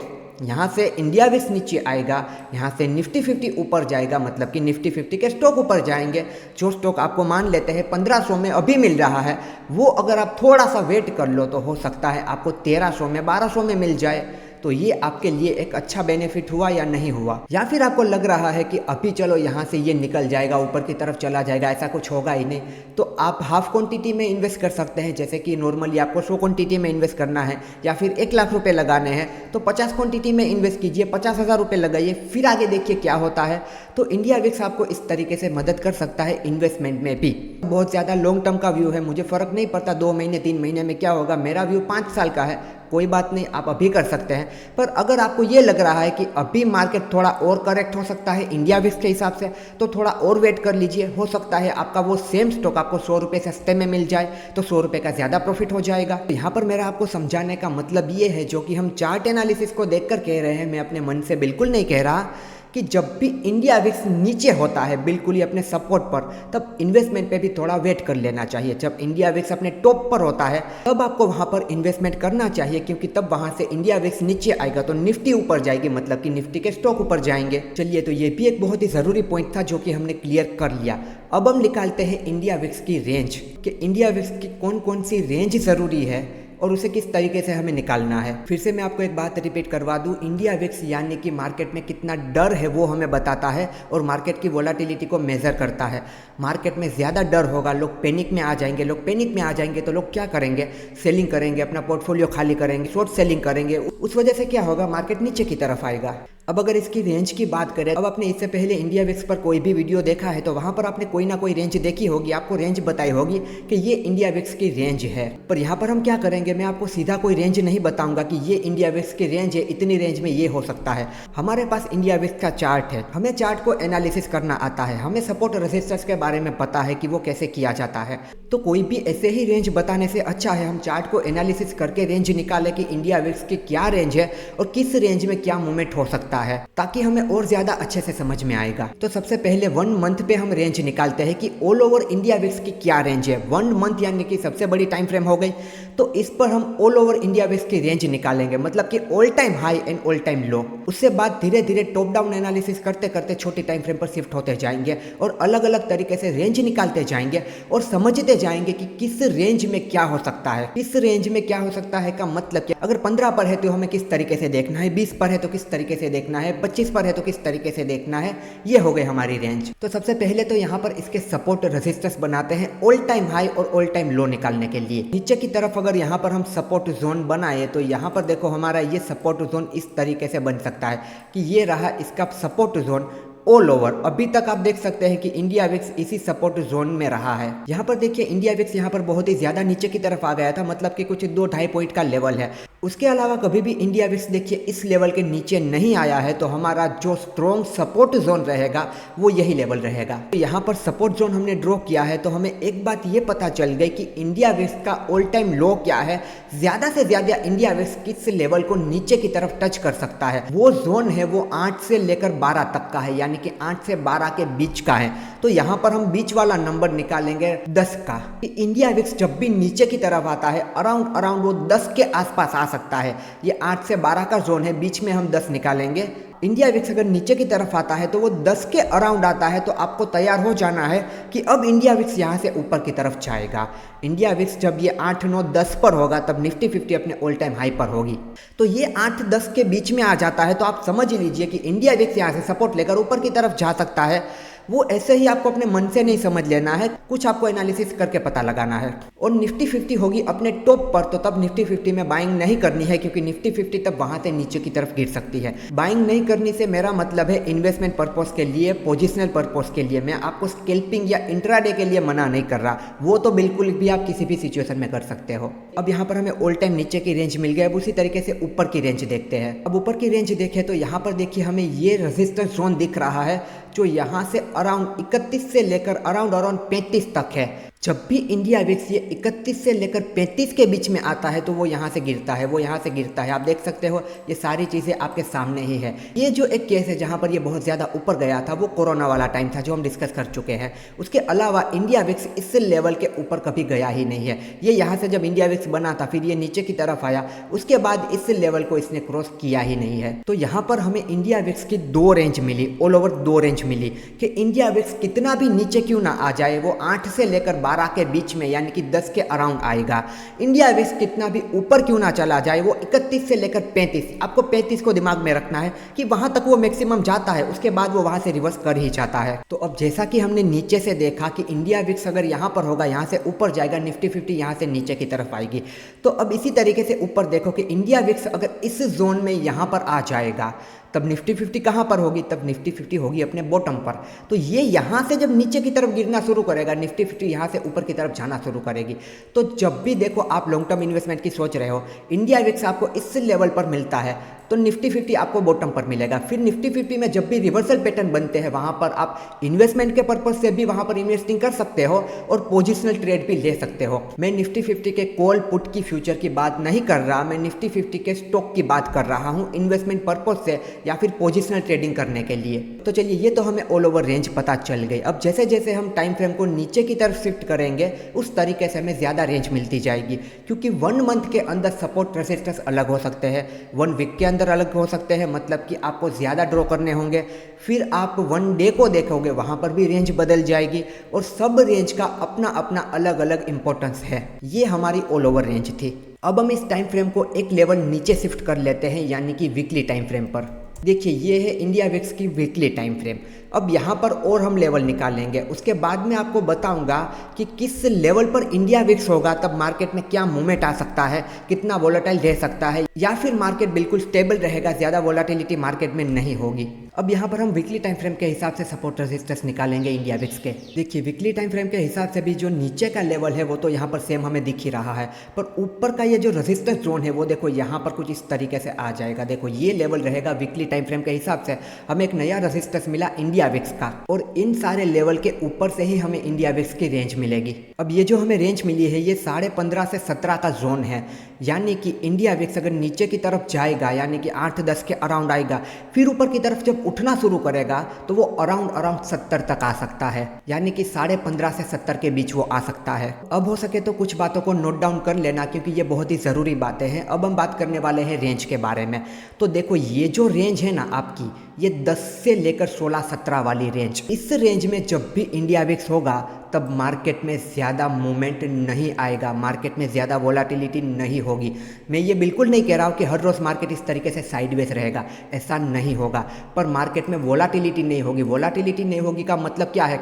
यहाँ से इंडिया विक्स नीचे आएगा, यहाँ से निफ्टी 50 ऊपर जाएगा, मतलब कि निफ्टी 50 के स्टॉक ऊपर जाएंगे। जो स्टॉक आपको मान लेते हैं 1500 में अभी मिल रहा है, वो अगर आप थोड़ा सा वेट कर लो तो हो सकता है आपको 1300 में, 1200 में मिल जाए। तो ये आपके लिए एक अच्छा बेनिफिट हुआ या नहीं हुआ? या फिर आपको लग रहा है कि अभी चलो यहाँ से ये निकल जाएगा, ऊपर की तरफ चला जाएगा, ऐसा कुछ होगा ही नहीं, तो आप हाफ क्वांटिटी में इन्वेस्ट कर सकते हैं। जैसे कि नॉर्मली आपको 100 क्वांटिटी में इन्वेस्ट करना है या फिर 1 लाख रुपए लगाने हैं तो 50 क्वांटिटी में इन्वेस्ट कीजिए, 50,000 रुपये लगाइए, फिर आगे देखिए क्या होता है। तो इंडिया विक्स आपको इस तरीके से मदद कर सकता है इन्वेस्टमेंट में भी। बहुत ज़्यादा लॉन्ग टर्म का व्यू है, मुझे फ़र्क नहीं पड़ता 2 महीने 3 महीने में क्या होगा, मेरा व्यू 5 साल का है, कोई बात नहीं, आप अभी कर सकते हैं। पर अगर आपको ये लग रहा है कि अभी मार्केट थोड़ा और करेक्ट हो सकता है इंडिया विक्स के हिसाब से, तो थोड़ा और वेट कर लीजिए। हो सकता है आपका वो सेम स्टॉक आपको 100 रुपये सस्ते में मिल जाए, तो 100 रुपये का ज़्यादा प्रॉफिट हो जाएगा। तो यहाँ पर मेरा आपको समझाने का मतलब ये है, जो कि हम चार्ट एनालिसिस को देखकर कह रहे हैं, मैं अपने मन से बिल्कुल नहीं कह रहा, कि जब भी इंडिया विक्स नीचे होता है बिल्कुल ही अपने सपोर्ट पर, तब इन्वेस्टमेंट पे भी थोड़ा वेट कर लेना चाहिए। जब इंडिया विक्स अपने टॉप पर होता है तब आपको वहां पर इन्वेस्टमेंट करना चाहिए, क्योंकि तब वहां से इंडिया विक्स नीचे आएगा तो निफ्टी ऊपर जाएगी, मतलब कि निफ्टी के स्टॉक ऊपर जाएंगे। चलिए, तो ये भी एक बहुत ही ज़रूरी पॉइंट था जो कि हमने क्लियर कर लिया। अब हम निकालते हैं इंडिया विक्स की रेंज, कि इंडिया विक्स की कौन कौन सी रेंज ज़रूरी है और उसे किस तरीके से हमें निकालना है। फिर से मैं आपको एक बात रिपीट करवा दूं, इंडिया विक्स यानी कि मार्केट में कितना डर है वो हमें बताता है और मार्केट की वोलाटिलिटी को मेजर करता है। मार्केट में ज़्यादा डर होगा, लोग पैनिक में आ जाएंगे, लोग पैनिक में आ जाएंगे तो लोग क्या करेंगे, सेलिंग करेंगे, अपना पोर्टफोलियो खाली करेंगे, शॉर्ट सेलिंग करेंगे। उस वजह से क्या होगा, मार्केट नीचे की तरफ आएगा। अब अगर इसकी रेंज की बात करें, अब आपने इससे पहले इंडिया विक्स पर कोई भी वीडियो देखा है तो वहां पर आपने कोई ना कोई रेंज देखी होगी, आपको रेंज बताई होगी कि ये इंडिया विक्स की रेंज है। पर यहाँ पर हम क्या करेंगे, मैं आपको सीधा कोई रेंज नहीं बताऊंगा कि ये इंडिया विक्स की रेंज है, इतनी रेंज में ये हो सकता है। हमारे पास इंडिया विक्स का चार्ट है, हमें चार्ट को एनालिसिस करना आता है, हमें सपोर्ट रेजिस्टेंस के बारे में पता है कि वो कैसे किया जाता है। तो कोई भी ऐसे ही रेंज बताने से अच्छा है हम चार्ट को एनालिसिस करके रेंज निकाले कि इंडिया विक्स की क्या रेंज है और किस रेंज में क्या मूवमेंट हो सकता है, ताकि हमें और ज्यादा अच्छे से समझ में आएगा। तो सबसे पहले 1 मंथ पे हम रेंज निकालते हैं कि ऑल ओवर इंडिया विक्स की क्या रेंज है। 1 मंथ यानी कि सबसे बड़ी टाइम फ्रेम हो गई, तो इस पर हम ऑल ओवर इंडिया विक्स की रेंज निकालेंगे, मतलब कि all time high and all time low. उससे बाद धीरे धीरे टॉप डाउन एनालिसिस करते करते छोटी टाइम फ्रेम पर शिफ्ट होते जाएंगे और अलग अलग तरीके से रेंज निकालते जाएंगे और समझते जाएंगे कि किस रेंज में क्या हो सकता है। इस रेंज में क्या हो सकता है का मतलब क्या, अगर 15 पर है तो हमें किस तरीके से देखना है, 20 पर है तो किस तरीके से देखना है, 25 पर है तो किस तरीके से देखना है। ये हो गई हमारी रेंज। तो सबसे पहले तो यहाँ पर इसके सपोर्ट रेजिस्टेंस बनाते हैं ऑल टाइम हाई और ऑल टाइम लो निकालने के लिए। नीचे की तरफ अगर यहाँ पर हम सपोर्ट जोन बनाए तो यहाँ पर देखो हमारा ये सपोर्ट जोन इस तरीके से बन सकता है कि ये रहा इसका सपोर्ट जोन ऑल ओवर। अभी तक आप देख सकते हैं कि इंडिया विक्स इसी सपोर्ट जोन में रहा है। यहाँ पर देखिए इंडिया विक्स यहाँ पर बहुत ही ज्यादा नीचे की तरफ आ गया था, मतलब कि कुछ 2-2.5 पॉइंट का लेवल है। उसके अलावा कभी भी इंडिया विक्स देखिए इस लेवल के नीचे नहीं आया है, तो हमारा जो स्ट्रॉन्ग सपोर्ट जोन रहेगा वो यही लेवल रहेगा। तो यहाँ पर सपोर्ट जोन हमने ड्रॉ किया है तो हमें एक बात ये पता चल गई कि इंडिया विक्स का ऑल टाइम लो क्या है। ज्यादा से ज्यादा इंडिया विक्स किस लेवल को नीचे की तरफ टच कर सकता है, वो जोन है वो 8 से लेकर 12 तक का है, यानी कि 8 से 12 के बीच का है। तो यहाँ पर हम बीच वाला नंबर निकालेंगे 10 का। इंडिया विक्स जब भी नीचे की तरफ आता है अराउंड वो 10 के आसपास आ सकता है। ये 8 से 12 का जोन है, बीच में हम 10 निकालेंगे। इंडिया विक्स अगर नीचे की तरफ आता है तो वो 10 के अराउंड आता है, तो आपको तैयार हो जाना है कि अब इंडिया विक्स यहाँ से ऊपर की तरफ जाएगा। इंडिया विक्स जब ये 8, 9, 10 पर होगा तब निफ्टी 50 अपने ऑल टाइम हाई पर होगी। तो ये 8-10 के बीच में आ जाता है तो आप समझ लीजिए कि इंडिया विक्स यहाँ से सपोर्ट लेकर ऊपर की तरफ जा सकता है। वो ऐसे ही आपको अपने मन से नहीं समझ लेना है, कुछ आपको एनालिसिस करके पता लगाना है। और निफ्टी 50 होगी अपने टॉप पर, तो तब निफ्टी 50 में बाइंग नहीं करनी है, क्योंकि निफ्टी 50 तब वहां से नीचे की तरफ गिर सकती है। बाइंग नहीं करने से मेरा मतलब है इन्वेस्टमेंट पर्पस के लिए, पोजिशनल पर्पस के लिए। मैं आपको स्कैल्पिंग या इंट्राडे के लिए मना नहीं कर रहा, वो तो बिल्कुल भी आप किसी भी सिचुएशन में कर सकते हो। अब यहाँ पर हमें ऑल टाइम नीचे की रेंज मिल गई, अब उसी तरीके से ऊपर की रेंज देखते हैं। अब ऊपर की रेंज देखें तो यहाँ पर देखिए हमें ये रेजिस्टेंस जोन दिख रहा है, जो यहाँ से अराउंड 31 से लेकर अराउंड 35 तक है। जब भी इंडिया विक्स ये 31 से लेकर 35 के बीच में आता है तो वो यहाँ से गिरता है, वो यहाँ से गिरता है। आप देख सकते हो ये सारी चीज़ें आपके सामने ही है। ये जो एक केस है जहाँ पर ये बहुत ज़्यादा ऊपर गया था वो कोरोना वाला टाइम था, जो हम डिस्कस कर चुके हैं। उसके अलावा इंडिया विक्स इस लेवल के ऊपर कभी गया ही नहीं है। ये यहाँ से जब इंडिया विक्स बना था फिर ये नीचे की तरफ आया, उसके बाद इस लेवल को इसने क्रॉस किया ही नहीं है। तो यहाँ पर हमें इंडिया विक्स की 2 रेंज मिली, ऑल ओवर 2 रेंज मिली कि इंडिया विक्स कितना भी नीचे क्यों ना आ जाए, वो 8 से लेकर 12 के बीच में यानी कि 10 के अराउंड आएगा। इंडिया विक्स कितना भी ऊपर क्यों ना चला जाए, वो 31 से लेकर 35, आपको 35 को दिमाग में रखना है कि वहां तक वो मैक्सिमम जाता है, उसके बाद वो वहां से रिवर्स कर ही जाता है। तो अब जैसा कि हमने नीचे से देखा कि इंडिया विक्स अगर यहाँ पर होगा, यहाँ से ऊपर जाएगा, निफ्टी 50 यहाँ से नीचे की तरफ आएगी। तो अब इसी तरीके से ऊपर देखो कि इंडिया विक्स अगर इस जोन में यहाँ पर आ जाएगा तब निफ्टी 50 कहाँ पर होगी, तब निफ्टी 50 होगी अपने बॉटम पर। तो ये यहाँ से जब नीचे की तरफ गिरना शुरू करेगा, निफ्टी 50 यहाँ से ऊपर की तरफ जाना शुरू करेगी। तो जब भी देखो आप लॉन्ग टर्म इन्वेस्टमेंट की सोच रहे हो, इंडिया विक्स आपको इस लेवल पर मिलता है तो निफ्टी 50 आपको बॉटम पर मिलेगा। फिर निफ्टी 50 में जब भी रिवर्सल पैटर्न बनते हैं, वहाँ पर आप इन्वेस्टमेंट के पर्पज से भी वहाँ पर इन्वेस्टिंग कर सकते हो और पोजिशनल ट्रेड भी ले सकते हो। मैं निफ्टी 50 के कॉल पुट की फ्यूचर की बात नहीं कर रहा, मैं निफ्टी 50 के स्टॉक की बात कर रहा हूँ इन्वेस्टमेंट पर्पज से या फिर पोजिशनल ट्रेडिंग करने के लिए। तो चलिए, ये तो हमें ऑल ओवर रेंज पता चल गई। अब जैसे जैसे हम टाइम फ्रेम को नीचे की तरफ शिफ्ट करेंगे, उस तरीके से हमें ज़्यादा रेंज मिलती जाएगी, क्योंकि 1 मंथ के अंदर सपोर्ट रेजिस्टेंस अलग हो सकते हैं, 1 वीक के अंदर अलग हो सकते हैं, मतलब कि आपको ज़्यादा ड्रॉ करने होंगे। फिर आप 1 डे को देखोगे, वहाँ पर भी रेंज बदल जाएगी और सब रेंज का अपना अपना अलग अलग इंपॉर्टेंस है। ये हमारी ऑल ओवर रेंज थी। अब हम इस टाइम फ्रेम को एक लेवल नीचे शिफ्ट कर लेते हैं, यानी कि वीकली टाइम फ्रेम पर। देखिए, ये है इंडिया विक्स की वीकली टाइम फ्रेम। अब यहाँ पर और हम लेवल निकालेंगे, उसके बाद में आपको बताऊंगा कि किस लेवल पर इंडिया विक्स होगा तब मार्केट में क्या मूवमेंट आ सकता है, कितना वोलेटाइल रह सकता है, या फिर मार्केट बिल्कुल स्टेबल रहेगा, ज़्यादा वोलेटिलिटी मार्केट में नहीं होगी। अब यहाँ पर हम वीकली टाइम फ्रेम के हिसाब से सपोर्ट रेजिस्टेंस निकालेंगे इंडिया विक्स के। देखिए, वीकली टाइम फ्रेम के हिसाब से भी जो नीचे का लेवल है वो तो यहाँ पर सेम हमें दिख ही रहा है, पर ऊपर का ये जो रेजिस्टेंस जोन है वो देखो यहाँ पर कुछ इस तरीके से आ जाएगा। देखो, ये लेवल रहेगा वीकली टाइम फ्रेम के हिसाब से। हमें एक नया रेजिस्टेंस मिला इंडिया विक्स का, और इन सारे लेवल के ऊपर से ही हमें इंडिया विक्स की रेंज मिलेगी। अब ये जो हमें रेंज मिली है, ये 15.5 से 17 का जोन है, यानी कि इंडिया विक्स अगर नीचे की तरफ जाएगा, यानी कि 8-10 के अराउंड आएगा, फिर ऊपर की तरफ जब उठना शुरू करेगा तो वो अराउंड 70 तक आ सकता है, यानी कि 15.5 से 70 के बीच वो आ सकता है। अब हो सके तो कुछ बातों को नोट डाउन कर लेना, क्योंकि ये बहुत ही ज़रूरी बातें हैं। अब हम बात करने वाले हैं रेंज के बारे में। तो देखो, ये जो रेंज है ना आपकी, ये 10 से लेकर 16-17 वाली रेंज, इस रेंज में जब भी इंडिया विक्स होगा तब मार्केट में ज़्यादा मूवमेंट नहीं आएगा, मार्केट में ज़्यादा वोलाटिलिटी नहीं होगी। मैं ये बिल्कुल नहीं कह रहा हूँ कि हर रोज़ मार्केट इस तरीके से साइडवेज रहेगा, ऐसा नहीं होगा, पर मार्केट में वोलाटिलिटी नहीं होगी। वोलाटिलिटी नहीं होगी का मतलब क्या है?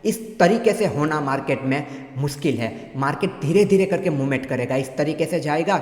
इस तरीके से होना मार्केट में मुश्किल है। मार्केट धीरे धीरे करके मूवमेंट करेगा, इस तरीके से जाएगा,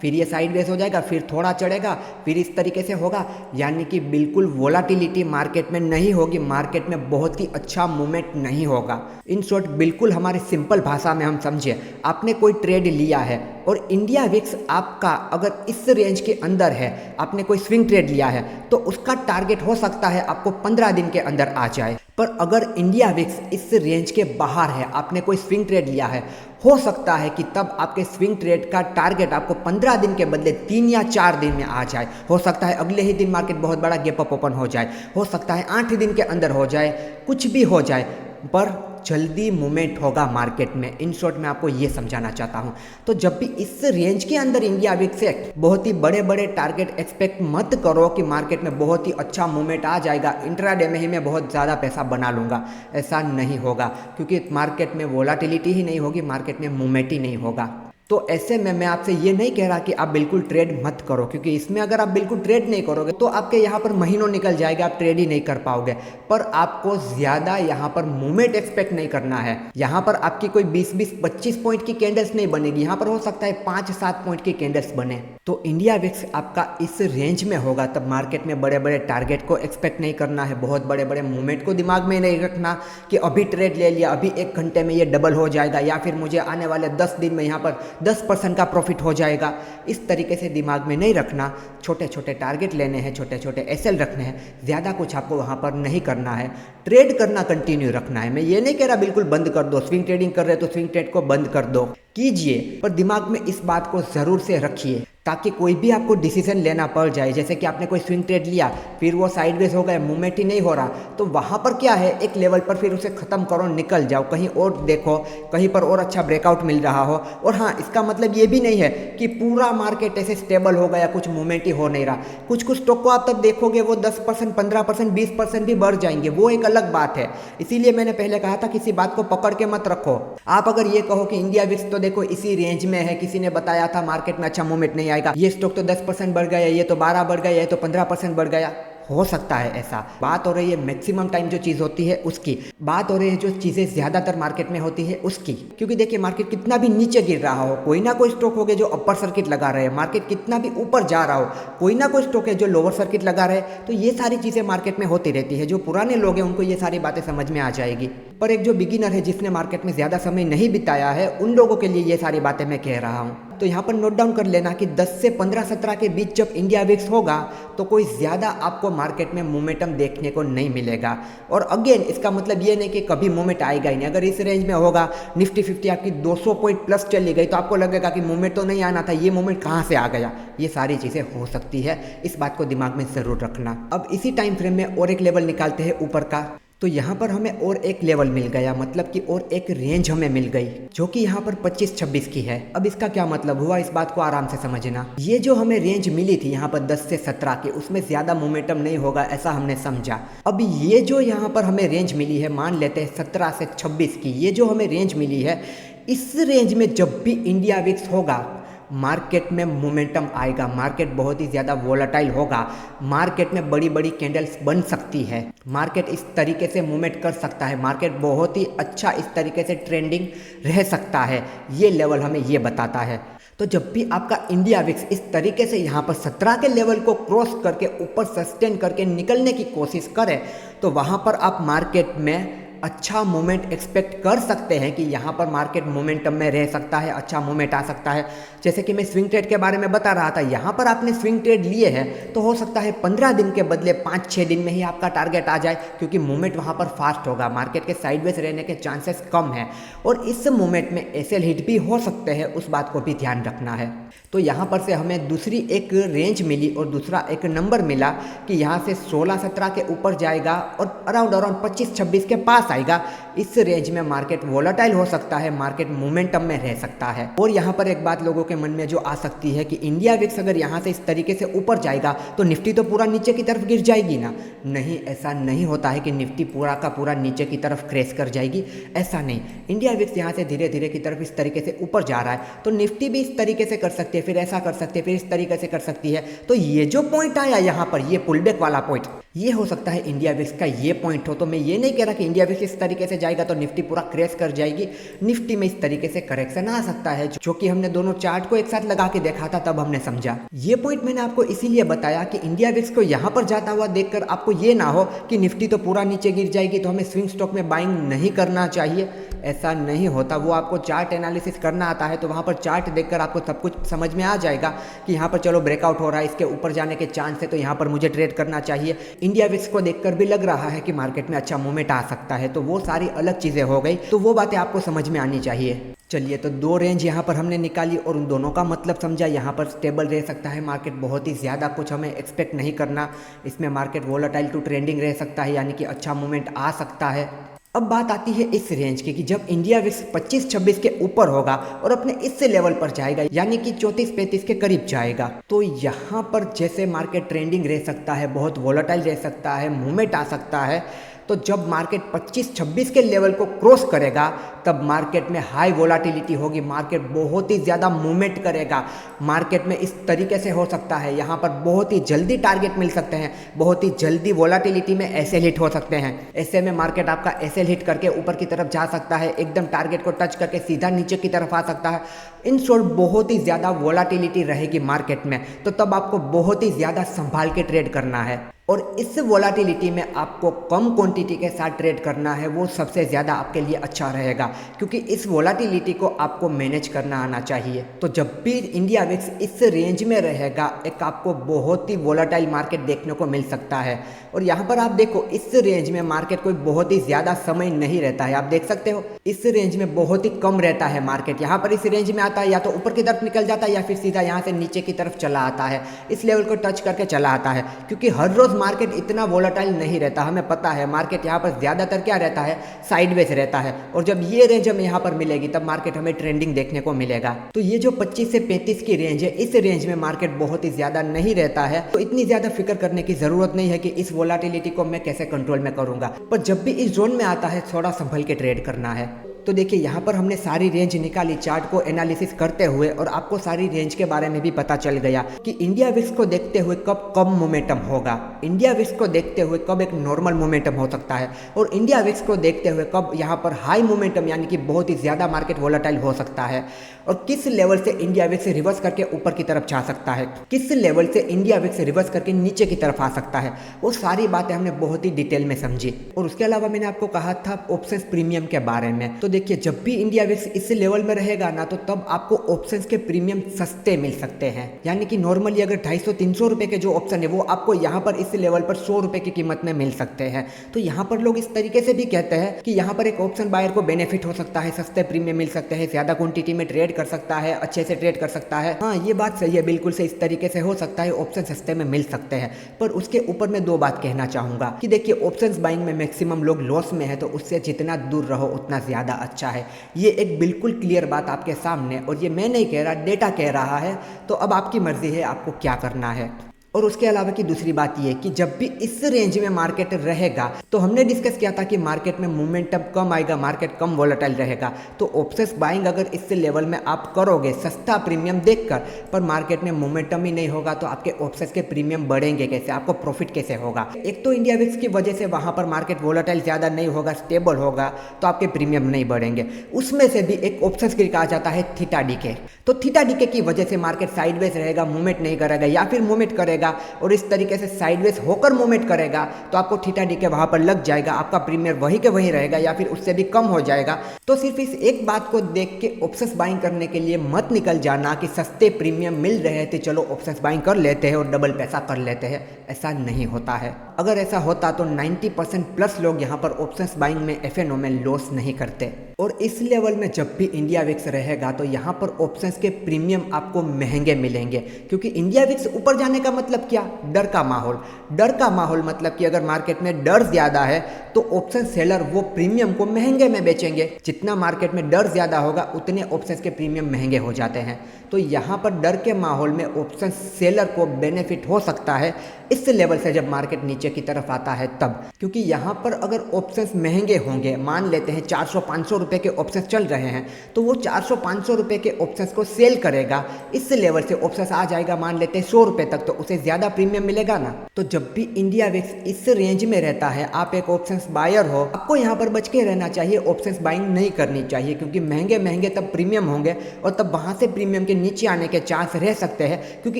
फिर ये साइडवेज हो जाएगा, फिर थोड़ा चढ़ेगा, फिर इस तरीके से होगा, यानी कि बिल्कुल वोलाटिलिटी मार्केट में नहीं होगी, मार्केट में बहुत ही अच्छा मूवमेंट नहीं होगा। इन शॉर्ट, बिल्कुल हमारी सिंपल भाषा में हम समझे, आपने कोई ट्रेड लिया है और इंडिया विक्स आपका अगर इस रेंज के अंदर है, आपने कोई स्विंग ट्रेड लिया है, तो उसका टारगेट हो सकता है आपको 15 दिन के अंदर आ जाए। पर अगर इंडिया विक्स इस रेंज के बाहर है, आपने कोई स्विंग ट्रेड लिया है, हो सकता है कि तब आपके स्विंग ट्रेड का टारगेट आपको 15 दिन के बदले 3 या 4 दिन में आ जाए। हो सकता है अगले ही दिन मार्केट बहुत बड़ा गैप अप ओपन हो जाए, हो सकता है 8 दिन के अंदर हो जाए, कुछ भी हो जाए, पर जल्दी मूवमेंट होगा मार्केट में। इन शॉर्ट मैं आपको ये समझाना चाहता हूँ। तो जब भी इस रेंज के अंदर इंडिया विक्स से बहुत ही बड़े बड़े टारगेट एक्सपेक्ट मत करो कि मार्केट में बहुत ही अच्छा मूवमेंट आ जाएगा, इंट्राडे में ही मैं बहुत ज़्यादा पैसा बना लूँगा, ऐसा नहीं होगा, क्योंकि मार्केट में वोलाटिलिटी ही नहीं होगी, मार्केट में मूवमेंट ही नहीं होगा। तो ऐसे में मैं आपसे ये नहीं कह रहा कि आप बिल्कुल ट्रेड मत करो, क्योंकि इसमें अगर आप बिल्कुल ट्रेड नहीं करोगे तो आपके यहाँ पर महीनों निकल जाएगा, आप ट्रेड ही नहीं कर पाओगे। पर आपको ज़्यादा यहाँ पर मूवमेंट एक्सपेक्ट नहीं करना है। यहाँ पर आपकी कोई 20-25 पॉइंट की कैंडल्स नहीं बनेगी, यहाँ पर हो सकता है 5-7 पॉइंट की कैंडल्स बने। तो इंडिया विक्स आपका इस रेंज में होगा तब मार्केट में बड़े बड़े टारगेट को एक्सपेक्ट नहीं करना है, बहुत बड़े बड़े मूवमेंट को दिमाग में नहीं रखना कि अभी ट्रेड ले लिया, अभी 1 घंटे में ये डबल हो जाएगा, या फिर मुझे आने वाले 10 दिन में यहाँ पर 10% का प्रॉफिट हो जाएगा। इस तरीके से दिमाग में नहीं रखना। छोटे छोटे टारगेट लेने हैं, छोटे छोटे एसएल रखने हैं, ज़्यादा कुछ आपको वहाँ पर नहीं करना है। ट्रेड करना कंटिन्यू रखना है। मैं ये नहीं कह रहा बिल्कुल बंद कर दो, स्विंग ट्रेडिंग कर रहे हो तो स्विंग ट्रेड को बंद कर दो, कीजिए, पर दिमाग में इस बात को ज़रूर से रखिए ताकि कोई भी आपको डिसीजन लेना पड़ जाए। जैसे कि आपने कोई स्विंग ट्रेड लिया, फिर वो साइडवेज हो गया, मूवमेंट ही नहीं हो रहा, तो वहाँ पर क्या है, एक लेवल पर फिर उसे ख़त्म करो, निकल जाओ, कहीं और देखो, कहीं पर और अच्छा ब्रेकआउट मिल रहा हो। और हाँ, इसका मतलब ये भी नहीं है कि पूरा मार्केट ऐसे स्टेबल हो गया, कुछ मूवमेंट ही हो नहीं रहा। कुछ कुछ स्टॉक को आप तब देखोगे वो 10%, 15%, 20% भी बढ़ जाएंगे, वो एक अलग बात है। इसीलिए मैंने पहले कहा था किसी बात को पकड़ के मत रखो। आप अगर ये कहो कि इंडिया विक्स तो देखो इसी रेंज में है, किसी ने बताया था मार्केट में अच्छा मूवमेंट नहीं आएगा, ये स्टॉक तो 10% बढ़ गया, ये तो 12 बढ़ गया, ये तो 15% बढ़ गया, हो सकता है ऐसा। बात हो रही है मैक्सिमम टाइम जो चीज़ होती है उसकी, बात हो रही है जो चीज़ें ज़्यादातर मार्केट में होती है उसकी। क्योंकि देखिए, मार्केट कितना भी नीचे गिर रहा हो, कोई ना कोई स्टॉक होगे जो अपर सर्किट लगा रहे हैं, मार्केट कितना भी ऊपर जा रहा हो, कोई ना कोई स्टॉक है जो लोअर सर्किट लगा रहे हैं। तो ये सारी चीज़ें मार्केट में होती रहती है। जो पुराने लोग हैं उनको ये सारी बातें समझ में आ जाएगी, पर एक जो बिगिनर है जिसने मार्केट में ज़्यादा समय नहीं बिताया है, उन लोगों के लिए ये सारी बातें मैं कह रहा हूँ। तो यहाँ पर नोट डाउन कर लेना कि 10 से 15-17 के बीच जब इंडिया विक्स होगा तो कोई ज़्यादा आपको मार्केट में मोमेंटम देखने को नहीं मिलेगा। और अगेन, इसका मतलब ये नहीं कि कभी मोमेंट आएगा ही नहीं। अगर इस रेंज में होगा, निफ्टी 50 आपकी 200 पॉइंट प्लस चली गई, तो आपको लगेगा कि मोमेंट तो नहीं आना था, ये मोमेंट कहाँ से आ गया। ये सारी चीज़ें हो सकती है, इस बात को दिमाग में ज़रूर रखना। अब इसी टाइम फ्रेम में और एक लेवल निकालते हैं ऊपर का। तो यहाँ पर हमें और एक लेवल मिल गया, मतलब कि और एक रेंज हमें मिल गई, जो कि यहाँ पर 25-26 की है। अब इसका क्या मतलब हुआ, इस बात को आराम से समझना। ये जो हमें रेंज मिली थी यहाँ पर 10 से 17 की, उसमें ज़्यादा मोमेंटम नहीं होगा ऐसा हमने समझा। अब ये जो यहाँ पर हमें रेंज मिली है, मान लेते हैं 17 से 26 की, ये जो हमें रेंज मिली है, इस रेंज में जब भी इंडिया विक्स होगा, मार्केट में मोमेंटम आएगा, मार्केट बहुत ही ज़्यादा वोलेटाइल होगा, मार्केट में बड़ी बड़ी कैंडल्स बन सकती है, मार्केट इस तरीके से मूवमेंट कर सकता है, मार्केट बहुत ही अच्छा इस तरीके से ट्रेंडिंग रह सकता है। ये लेवल हमें ये बताता है। तो जब भी आपका इंडिया विक्स इस तरीके से यहाँ पर 17 के लेवल को क्रॉस करके ऊपर सस्टेन करके निकलने की कोशिश करें, तो वहाँ पर आप मार्केट में अच्छा मोमेंट एक्सपेक्ट कर सकते हैं कि यहाँ पर मार्केट मोमेंटम में रह सकता है, अच्छा मोमेंट आ सकता है। जैसे कि मैं स्विंग ट्रेड के बारे में बता रहा था, यहाँ पर आपने स्विंग ट्रेड लिए हैं तो हो सकता है 15 दिन के बदले 5-6 दिन में ही आपका टारगेट आ जाए, क्योंकि मूवमेंट वहाँ पर फास्ट होगा, मार्केट के साइडवेज रहने के चांसेस कम हैं। और इस मूवमेंट में एसएल हिट भी हो सकते हैं, उस बात को भी ध्यान रखना है। तो यहाँ पर से हमें दूसरी एक रेंज मिली और दूसरा एक नंबर मिला कि यहाँ से 16-17 के ऊपर जाएगा और अराउंड 25-26 के पास आएगा। इस रेंज में मार्केट वोलेटाइल हो सकता है, मार्केट मोमेंटम में रह सकता है। और यहाँ पर एक बात लोगों के मन में जो आ सकती है कि इंडिया विक्स अगर यहाँ से इस तरीके से ऊपर जाएगा तो निफ्टी तो पूरा नीचे की तरफ गिर जाएगी ना। नहीं, ऐसा नहीं होता है कि निफ्टी पूरा का पूरा नीचे की तरफ क्रैश कर जाएगी, ऐसा नहीं। इंडिया विक्स यहाँ से धीरे धीरे की तरफ इस तरीके से ऊपर जा रहा है, तो निफ्टी भी इस तरीके से कर सकती है, फिर ऐसा कर सकते हैं, फिर इस तरीके से कर सकती है। तो ये जो पॉइंट आया यहाँ पर, ये पुलबैक वाला पॉइंट, ये हो सकता है इंडिया विक्स का ये पॉइंट हो। तो मैं ये नहीं कह रहा कि इंडिया विक्स इस तरीके से जाएगा तो निफ्टी पूरा क्रैश कर जाएगी। निफ्टी में इस तरीके से करेक्शन आ सकता है, जो कि हमने दोनों चार्ट को एक साथ लगा के देखा था, तब हमने समझा। ये पॉइंट मैंने आपको इसीलिए बताया कि इंडिया विक्स को यहाँ पर जाता हुआ देखकर आपको ये ना हो कि निफ्टी तो पूरा नीचे गिर जाएगी तो हमें स्विंग स्टॉक में बाइंग नहीं करना चाहिए। ऐसा नहीं होता। वो आपको चार्ट एनालिसिस करना आता है तो वहाँ पर चार्ट देखकर आपको सब कुछ समझ में आ जाएगा कि यहाँ पर चलो ब्रेकआउट हो रहा है, इसके ऊपर जाने के चांस है, तो यहाँ पर मुझे ट्रेड करना चाहिए। इंडिया विक्स को देखकर भी लग रहा है कि मार्केट में अच्छा मूवमेंट आ सकता है, तो वो सारी अलग चीज़ें हो गई, तो वो बातें आपको समझ में आनी चाहिए। चलिए, तो दो रेंज यहाँ पर हमने निकाली और उन दोनों का मतलब समझा। यहाँ पर स्टेबल रह सकता है मार्केट, बहुत ही ज़्यादा कुछ हमें एक्सपेक्ट नहीं करना। इसमें मार्केट वोलेटाइल टू ट्रेंडिंग रह सकता है, यानी कि अच्छा मूवमेंट आ सकता है। अब बात आती है इस रेंज की कि जब इंडिया विक्स 25-26 के ऊपर होगा और अपने इस लेवल पर जाएगा, यानी कि 34-35 के करीब जाएगा, तो यहाँ पर जैसे मार्केट ट्रेंडिंग रह सकता है, बहुत वोलेटाइल रह सकता है, मूवमेंट आ सकता है। तो जब मार्केट 25-26 के लेवल को क्रॉस करेगा तब मार्केट में हाई वोलाटिलिटी होगी, मार्केट बहुत ही ज़्यादा मूवमेंट करेगा। मार्केट में इस तरीके से हो सकता है, यहाँ पर बहुत ही जल्दी टारगेट मिल सकते हैं, बहुत ही जल्दी वोलाटिलिटी में एसएल हिट हो सकते हैं। ऐसे में मार्केट आपका एसएल हिट करके ऊपर की तरफ जा सकता है, एकदम टारगेट को टच करके सीधा नीचे की तरफ आ सकता है। इन शॉर्ट बहुत ही ज़्यादा वोलाटिलिटी रहेगी मार्केट में, तो तब आपको बहुत ही ज़्यादा संभाल के ट्रेड करना है। और इस वोलाटिलिटी में आपको कम क्वांटिटी के साथ ट्रेड करना है, वो सबसे ज़्यादा आपके लिए अच्छा रहेगा, क्योंकि इस वोलाटिलिटी को आपको मैनेज करना आना चाहिए। तो जब भी इंडिया विक्स इस रेंज में रहेगा, एक आपको बहुत ही वोलाटाइल मार्केट देखने को मिल सकता है। और यहाँ पर आप देखो, इस रेंज में मार्केट कोई बहुत ही ज़्यादा समय नहीं रहता है। आप देख सकते हो इस रेंज में बहुत ही कम रहता है मार्केट। यहाँ पर इस रेंज में आता है, या तो ऊपर की तरफ निकल जाता है या फिर सीधा यहाँ से नीचे की तरफ चला आता है, इस लेवल को टच करके चला आता है। क्योंकि हर रोज़ मार्केट इतना वोलाटाइल नहीं रहता, हमें पता है। मार्केट यहाँ पर ज़्यादातर क्या रहता है, साइडवेज रहता है। और जब ये रेंज हमें यहाँ पर मिलेगी तब मार्केट हमें ट्रेंडिंग देखने को मिलेगा। तो ये जो 25 से 35 की रेंज है, इस रेंज में मार्केट बहुत ही ज़्यादा नहीं रहता है। तो इतनी ज़्यादा फिक्र करने की ज़रूरत नहीं है कि इस वोलाटिलिटी को मैं कैसे कंट्रोल में करूँगा। पर जब भी इस जोन में आता है, थोड़ा संभल के ट्रेड करना है। तो देखिए, यहाँ पर हमने सारी रेंज निकाली चार्ट को एनालिसिस करते हुए, और आपको सारी रेंज के बारे में भी पता चल गया कि इंडिया विक्स को देखते हुए कब कम मोमेंटम होगा, इंडिया विक्स को देखते हुए कब एक नॉर्मल मोमेंटम हो सकता है, और इंडिया विक्स को देखते हुए कब यहाँ पर हाई मोमेंटम यानी कि बहुत ही ज़्यादा मार्केट वोलेटाइल हो सकता है, और किस लेवल से इंडिया विक्स रिवर्स करके ऊपर की तरफ जा सकता है, किस लेवल से इंडिया विक्स रिवर्स करके नीचे की तरफ आ सकता है। वो सारी बातें हमने बहुत ही डिटेल में समझी। और उसके अलावा मैंने आपको कहा था ऑप्शंस प्रीमियम के बारे में। तो देखिए, जब भी इंडिया विक्स इस लेवल में रहेगा ना, तो तब आपको ऑप्शंस के प्रीमियम सस्ते मिल सकते हैं। यानी कि नॉर्मली अगर 250-300 रुपए के जो ऑप्शन है, वो आपको यहाँ पर इस लेवल पर 100 रुपए की कीमत में मिल सकते हैं। तो यहाँ पर लोग इस तरीके से भी कहते हैं कि यहाँ पर एक ऑप्शन बायर को बेनिफिट हो सकता है, सस्ते प्रीमियम मिल सकते हैं, ज्यादा क्वांटिटी में ट्रेड कर सकता है, अच्छे से ट्रेड कर सकता है। हाँ, ये बात सही है, बिल्कुल से इस तरीके से हो सकता है, ऑप्शन सस्ते में मिल सकते हैं। पर उसके ऊपर मैं दो बात कहना चाहूंगा कि देखिए, ऑप्शंस बाइंग में मैक्सिमम लोग लॉस में है, तो उससे जितना दूर रहो उतना ज्यादा अच्छा है। ये एक बिल्कुल क्लियर बात आपके सामने, और ये मैं नहीं कह रहा, डेटा कह रहा है। तो अब आपकी मर्जी है आपको क्या करना है। और उसके अलावा की दूसरी बात यह कि जब भी इस रेंज में मार्केट रहेगा, तो हमने डिस्कस किया था कि मार्केट में मोमेंटम कम आएगा, मार्केट कम वोलेटाइल रहेगा। तो ऑप्शंस बाइंग अगर इस लेवल में आप करोगे सस्ता प्रीमियम देखकर, पर मार्केट में मोमेंटम ही नहीं होगा, तो आपके ऑप्शंस के प्रीमियम बढ़ेंगे कैसे, आपको प्रॉफिट कैसे होगा। एक तो इंडिया विक्स की वजह से वहां पर मार्केट वोलेटाइल ज़्यादा नहीं होगा, स्टेबल होगा, तो आपके प्रीमियम नहीं बढ़ेंगे। उसमें से भी एक ऑप्शंस के कहा जाता है थीटा डीके। तो थीटा डीके की वजह से मार्केट साइडवेज रहेगा, मूवमेंट नहीं करेगा, या फिर मूवमेंट करेगा और इस तरीके से साइडवेज होकर मूवमेंट करेगा, तो आपको थीटा डीके वहां पर लग जाएगा, आपका प्रीमियम वही के वही रहेगा या फिर उससे भी कम हो जाएगा। तो सिर्फ इस एक बात को देख के ऑप्शंस बाइंग करने के लिए मत निकल जाना कि सस्ते प्रीमियम मिल रहे थे, चलो ऑप्शंस बाइंग कर लेते हैं और डबल पैसा कर लेते हैं। ऐसा नहीं होता है। अगर ऐसा होता तो 90% प्लस लोग यहाँ पर ऑप्शंस बाइंग में एफएनओ में लॉस नहीं करते। और इस लेवल में जब भी इंडिया विक्स रहेगा, तो यहाँ पर ऑप्शंस के प्रीमियम आपको महंगे मिलेंगे, क्योंकि इंडिया विक्स ऊपर जाने का मतलब क्या, डर का माहौल। डर का माहौल मतलब कि अगर मार्केट में डर ज्यादा है, तो ऑप्शन सेलर वो प्रीमियम को महंगे में बेचेंगे। जितना मार्केट में डर ज्यादा होगा, उतने ऑप्शंस के प्रीमियम महंगे हो जाते हैं। तो यहाँ पर डर के माहौल में ऑप्शन सेलर को बेनिफिट हो सकता है इस लेवल से, जब मार्केट नीचे की तरफ आता है तब। क्योंकि यहाँ पर अगर ऑप्शंस महंगे होंगे, मान लेते हैं 400-500 रुपए के ऑप्शंस चल रहे हैं, तो वो 400-500 रुपए के ऑप्शंस को सेल करेगा। इस लेवल से ऑप्शंस आ जाएगा मान लेते हैं 100 रुपए तक, तो उसे ज्यादा प्रीमियम मिलेगा ना। तो जब भी इंडिया विक्स इस रेंज में रहता है, आप एक ऑप्शंस बायर हो, आपको यहाँ पर बच के रहना चाहिए, ऑप्शंस बाइंग नहीं करनी चाहिए, क्योंकि महंगे महंगे तब प्रीमियम होंगे और तब वहां से प्रीमियम के नीचे आने के चांस रह सकते हैं, क्योंकि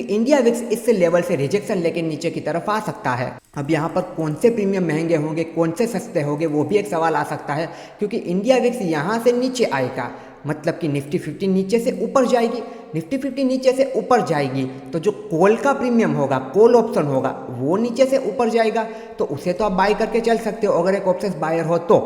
इंडिया विक्स इस लेवल से रिजेक्शन लेके नीचे की तरफ आ सकता है। अब यहाँ पर कौन से प्रीमियम महंगे होंगे, कौन से सस्ते होंगे, वो भी एक सवाल आ सकता है, क्योंकि इंडिया विक्स यहाँ से नीचे आएगा, मतलब कि निफ्टी 50 नीचे से ऊपर जाएगी, निफ्टी 50 नीचे से ऊपर जाएगी, तो जो कॉल का प्रीमियम होगा, कॉल ऑप्शन होगा, वो नीचे से ऊपर जाएगा, तो उसे तो आप बाय करके चल सकते हो अगर एक ऑप्शन बायर हो तो।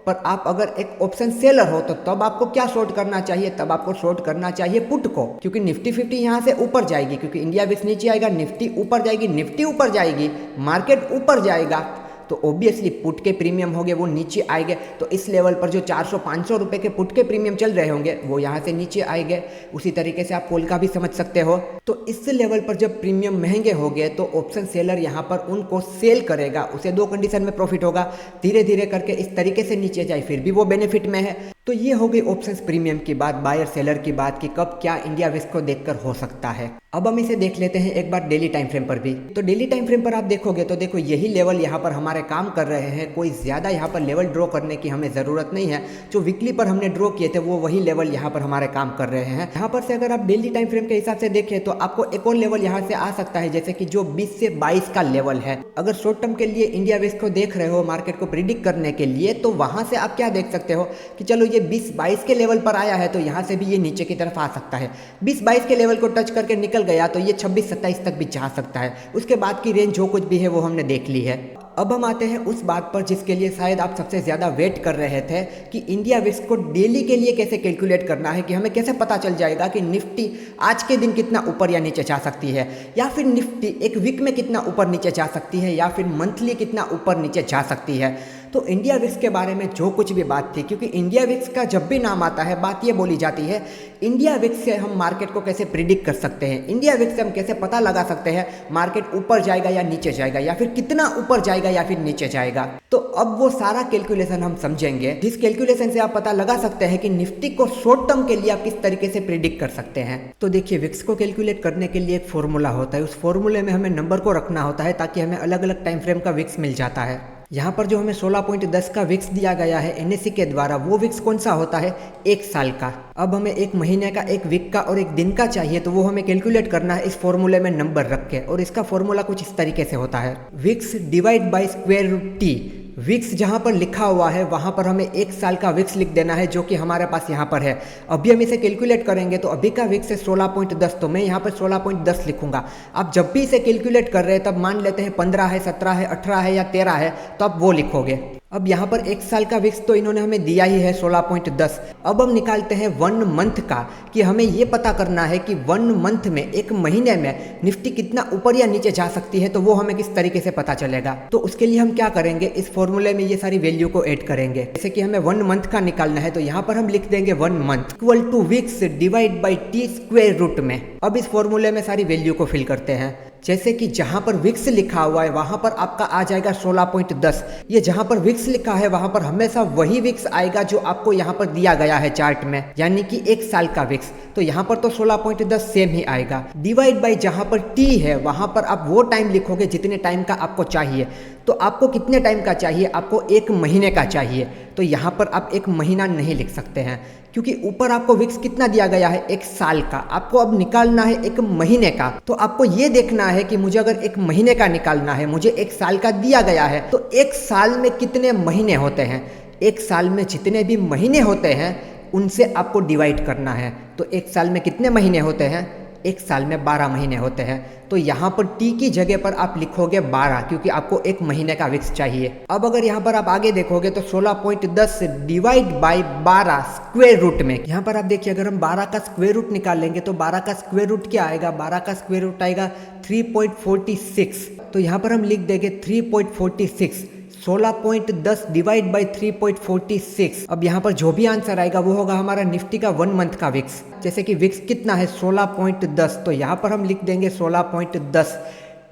पर आप अगर एक ऑप्शन सेलर हो, तो तब आपको क्या शॉर्ट करना चाहिए, तब आपको शॉर्ट करना चाहिए पुट को, क्योंकि निफ्टी 50 यहाँ से ऊपर जाएगी, क्योंकि इंडिया विक्स नीचे आएगा, निफ्टी ऊपर जाएगी, निफ्टी ऊपर जाएगी, मार्केट ऊपर जाएगा, तो ऑब्वियसली पुट के प्रीमियम होंगे वो नीचे आएंगे। तो इस लेवल पर जो 400-500 रुपए के पुट के प्रीमियम चल रहे होंगे, वो यहाँ से नीचे आएंगे। उसी तरीके से आप कॉल का भी समझ सकते हो। तो इस लेवल पर जब प्रीमियम महंगे होंगे, तो ऑप्शन सेलर यहाँ पर उनको सेल करेगा, उसे दो कंडीशन में प्रॉफिट होगा, धीरे धीरे करके इस तरीके से नीचे जाए, फिर भी वो बेनिफिट में है। तो ये हो गई ऑप्शंस प्रीमियम की बात, बायर सेलर की बात कि कब क्या इंडिया विक्स को देखकर हो सकता है। अब हम इसे देख लेते हैं एक बार डेली टाइम फ्रेम पर भी। तो डेली टाइम फ्रेम पर आप देखोगे तो देखो, यही लेवल यहाँ पर हमारे काम कर रहे हैं, कोई ज्यादा यहाँ पर लेवल ड्रॉ करने की हमें जरूरत नहीं है। जो वीकली पर हमने ड्रॉ किए थे, वो वही लेवल यहाँ पर हमारे काम कर रहे हैं। यहाँ पर से अगर आप डेली टाइम फ्रेम के हिसाब से देखें, तो आपको एक और लेवल यहाँ से आ सकता है, जैसे कि जो 20 से 22 का लेवल है। अगर शॉर्ट टर्म के लिए इंडिया विक्स को देख रहे हो मार्केट को प्रिडिक्ट करने के लिए, तो वहां से आप क्या देख सकते हो कि चलो ये 20-22 के लेवल पर आया है तो यहाँ से भी ये नीचे की तरफ आ सकता है। 20-22 के लेवल को टच करके निकल गया तो ये 26-27 तक भी जा सकता है। उसके बाद की रेंज जो कुछ भी है वो हमने देख ली है। अब हम आते हैं उस बात पर जिसके लिए शायद आप सबसे ज़्यादा वेट कर रहे थे कि इंडिया विक्स को डेली के लिए कैसे कैलकुलेट करना है, कि हमें कैसे पता चल जाएगा कि निफ्टी आज के दिन कितना ऊपर या नीचे जा सकती है, या फिर निफ्टी एक वीक में कितना ऊपर नीचे जा सकती है, या फिर मंथली कितना ऊपर नीचे जा सकती है। तो इंडिया विक्स के बारे में जो कुछ भी बात थी, क्योंकि इंडिया विक्स का जब भी नाम आता है बात ये बोली जाती है इंडिया विक्स से हम मार्केट को कैसे प्रिडिक्ट कर सकते हैं, इंडिया विक्स से हम कैसे पता लगा सकते हैं मार्केट ऊपर जाएगा या नीचे जाएगा, या फिर कितना ऊपर जाएगा या फिर नीचे जाएगा। तो अब वो सारा कैलकुलेशन हम समझेंगे, जिस कैलकुलेशन से आप पता लगा सकते हैं कि निफ्टी को शॉर्ट टर्म के लिए आप किस तरीके से प्रिडिक्ट कर सकते हैं। तो देखिए, विक्स को कैलकुलेट करने के लिए एक फॉर्मूला होता है, उस फॉर्मूले में हमें नंबर को रखना होता है ताकि हमें अलग अलग टाइम फ्रेम का विक्स मिल जाता है। यहाँ पर जो हमें 16.10 का विक्स दिया गया है एनएससी के द्वारा, वो विक्स कौन सा होता है, एक साल का। अब हमें एक महीने का, एक वीक का और एक दिन का चाहिए, तो वो हमें कैलकुलेट करना है इस फॉर्मूले में नंबर रख के। और इसका फॉर्मूला कुछ इस तरीके से होता है, विक्स divide by square root T. विक्स जहाँ पर लिखा हुआ है वहाँ पर हमें एक साल का विक्स लिख देना है, जो कि हमारे पास यहाँ पर है। अभी हम इसे कैलकुलेट करेंगे तो अभी का विक्स है 16.10, तो मैं यहाँ पर 16.10 लिखूंगा। आप जब भी इसे कैलकुलेट कर रहे हैं तब मान लेते हैं 15 है, 17 है, 18 है या 13 है, तो आप वो लिखोगे। अब यहाँ पर एक साल का विक्स तो इन्होंने हमें दिया ही है 16.10। अब हम निकालते हैं 1 मंथ का, कि हमें ये पता करना है कि 1 मंथ में, एक महीने में निफ्टी कितना ऊपर या नीचे जा सकती है, तो वो हमें किस तरीके से पता चलेगा। तो उसके लिए हम क्या करेंगे, इस फॉर्मूले में ये सारी वैल्यू को ऐड करेंगे। जैसे कि हमें 1 मंथ का निकालना है तो यहाँ पर हम लिख देंगे 1 मंथ इक्वल टू विक्स divide by T square root में। अब इस फॉर्मूले में सारी वैल्यू को फिल करते हैं। जैसे कि जहां पर विक्स लिखा हुआ है वहां पर आपका आ जाएगा 16.10। ये जहां पर विक्स लिखा है वहां पर हमेशा वही विक्स आएगा जो आपको यहां पर दिया गया है चार्ट में, यानी कि एक साल का विक्स। तो यहां पर तो 16.10 सेम ही आएगा। डिवाइड बाई जहां पर टी है वहां पर आप वो टाइम लिखोगे जितने टाइम का आपको चाहिए। तो आपको कितने टाइम का चाहिए, आपको एक महीने का चाहिए। तो यहाँ पर आप एक महीना नहीं लिख सकते हैं, क्योंकि ऊपर आपको विक्स कितना दिया गया है, एक साल का। आपको अब निकालना है एक महीने का। तो आपको ये देखना है कि मुझे अगर एक महीने का निकालना है, मुझे एक साल का दिया गया है, तो एक साल में कितने महीने होते हैं, एक साल में जितने भी महीने होते हैं उनसे आपको डिवाइड करना है। तो एक साल में कितने महीने होते हैं, एक साल में 12 महीने होते हैं। तो यहाँ पर टी की जगह पर आप लिखोगे 12, क्योंकि आपको एक महीने का विक्स चाहिए। अब अगर यहाँ पर आप आगे देखोगे तो 16.10 डिवाइड बाई 12 स्क्वायर रूट में, यहाँ पर आप देखिए अगर हम 12 का स्क्वायर रूट निकालेंगे तो 12 का स्क्वायर रूट क्या आएगा, 12 का स्क्वायर रूट आएगा 3.46। तो यहाँ पर हम लिख देंगे 3.46। 16.10 डिवाइड बाई 3.46। अब यहाँ पर जो भी आंसर आएगा वो होगा हमारा निफ्टी का 1 मंथ का विक्स। जैसे कि विक्स कितना है 16.10, तो यहाँ पर हम लिख देंगे 16.10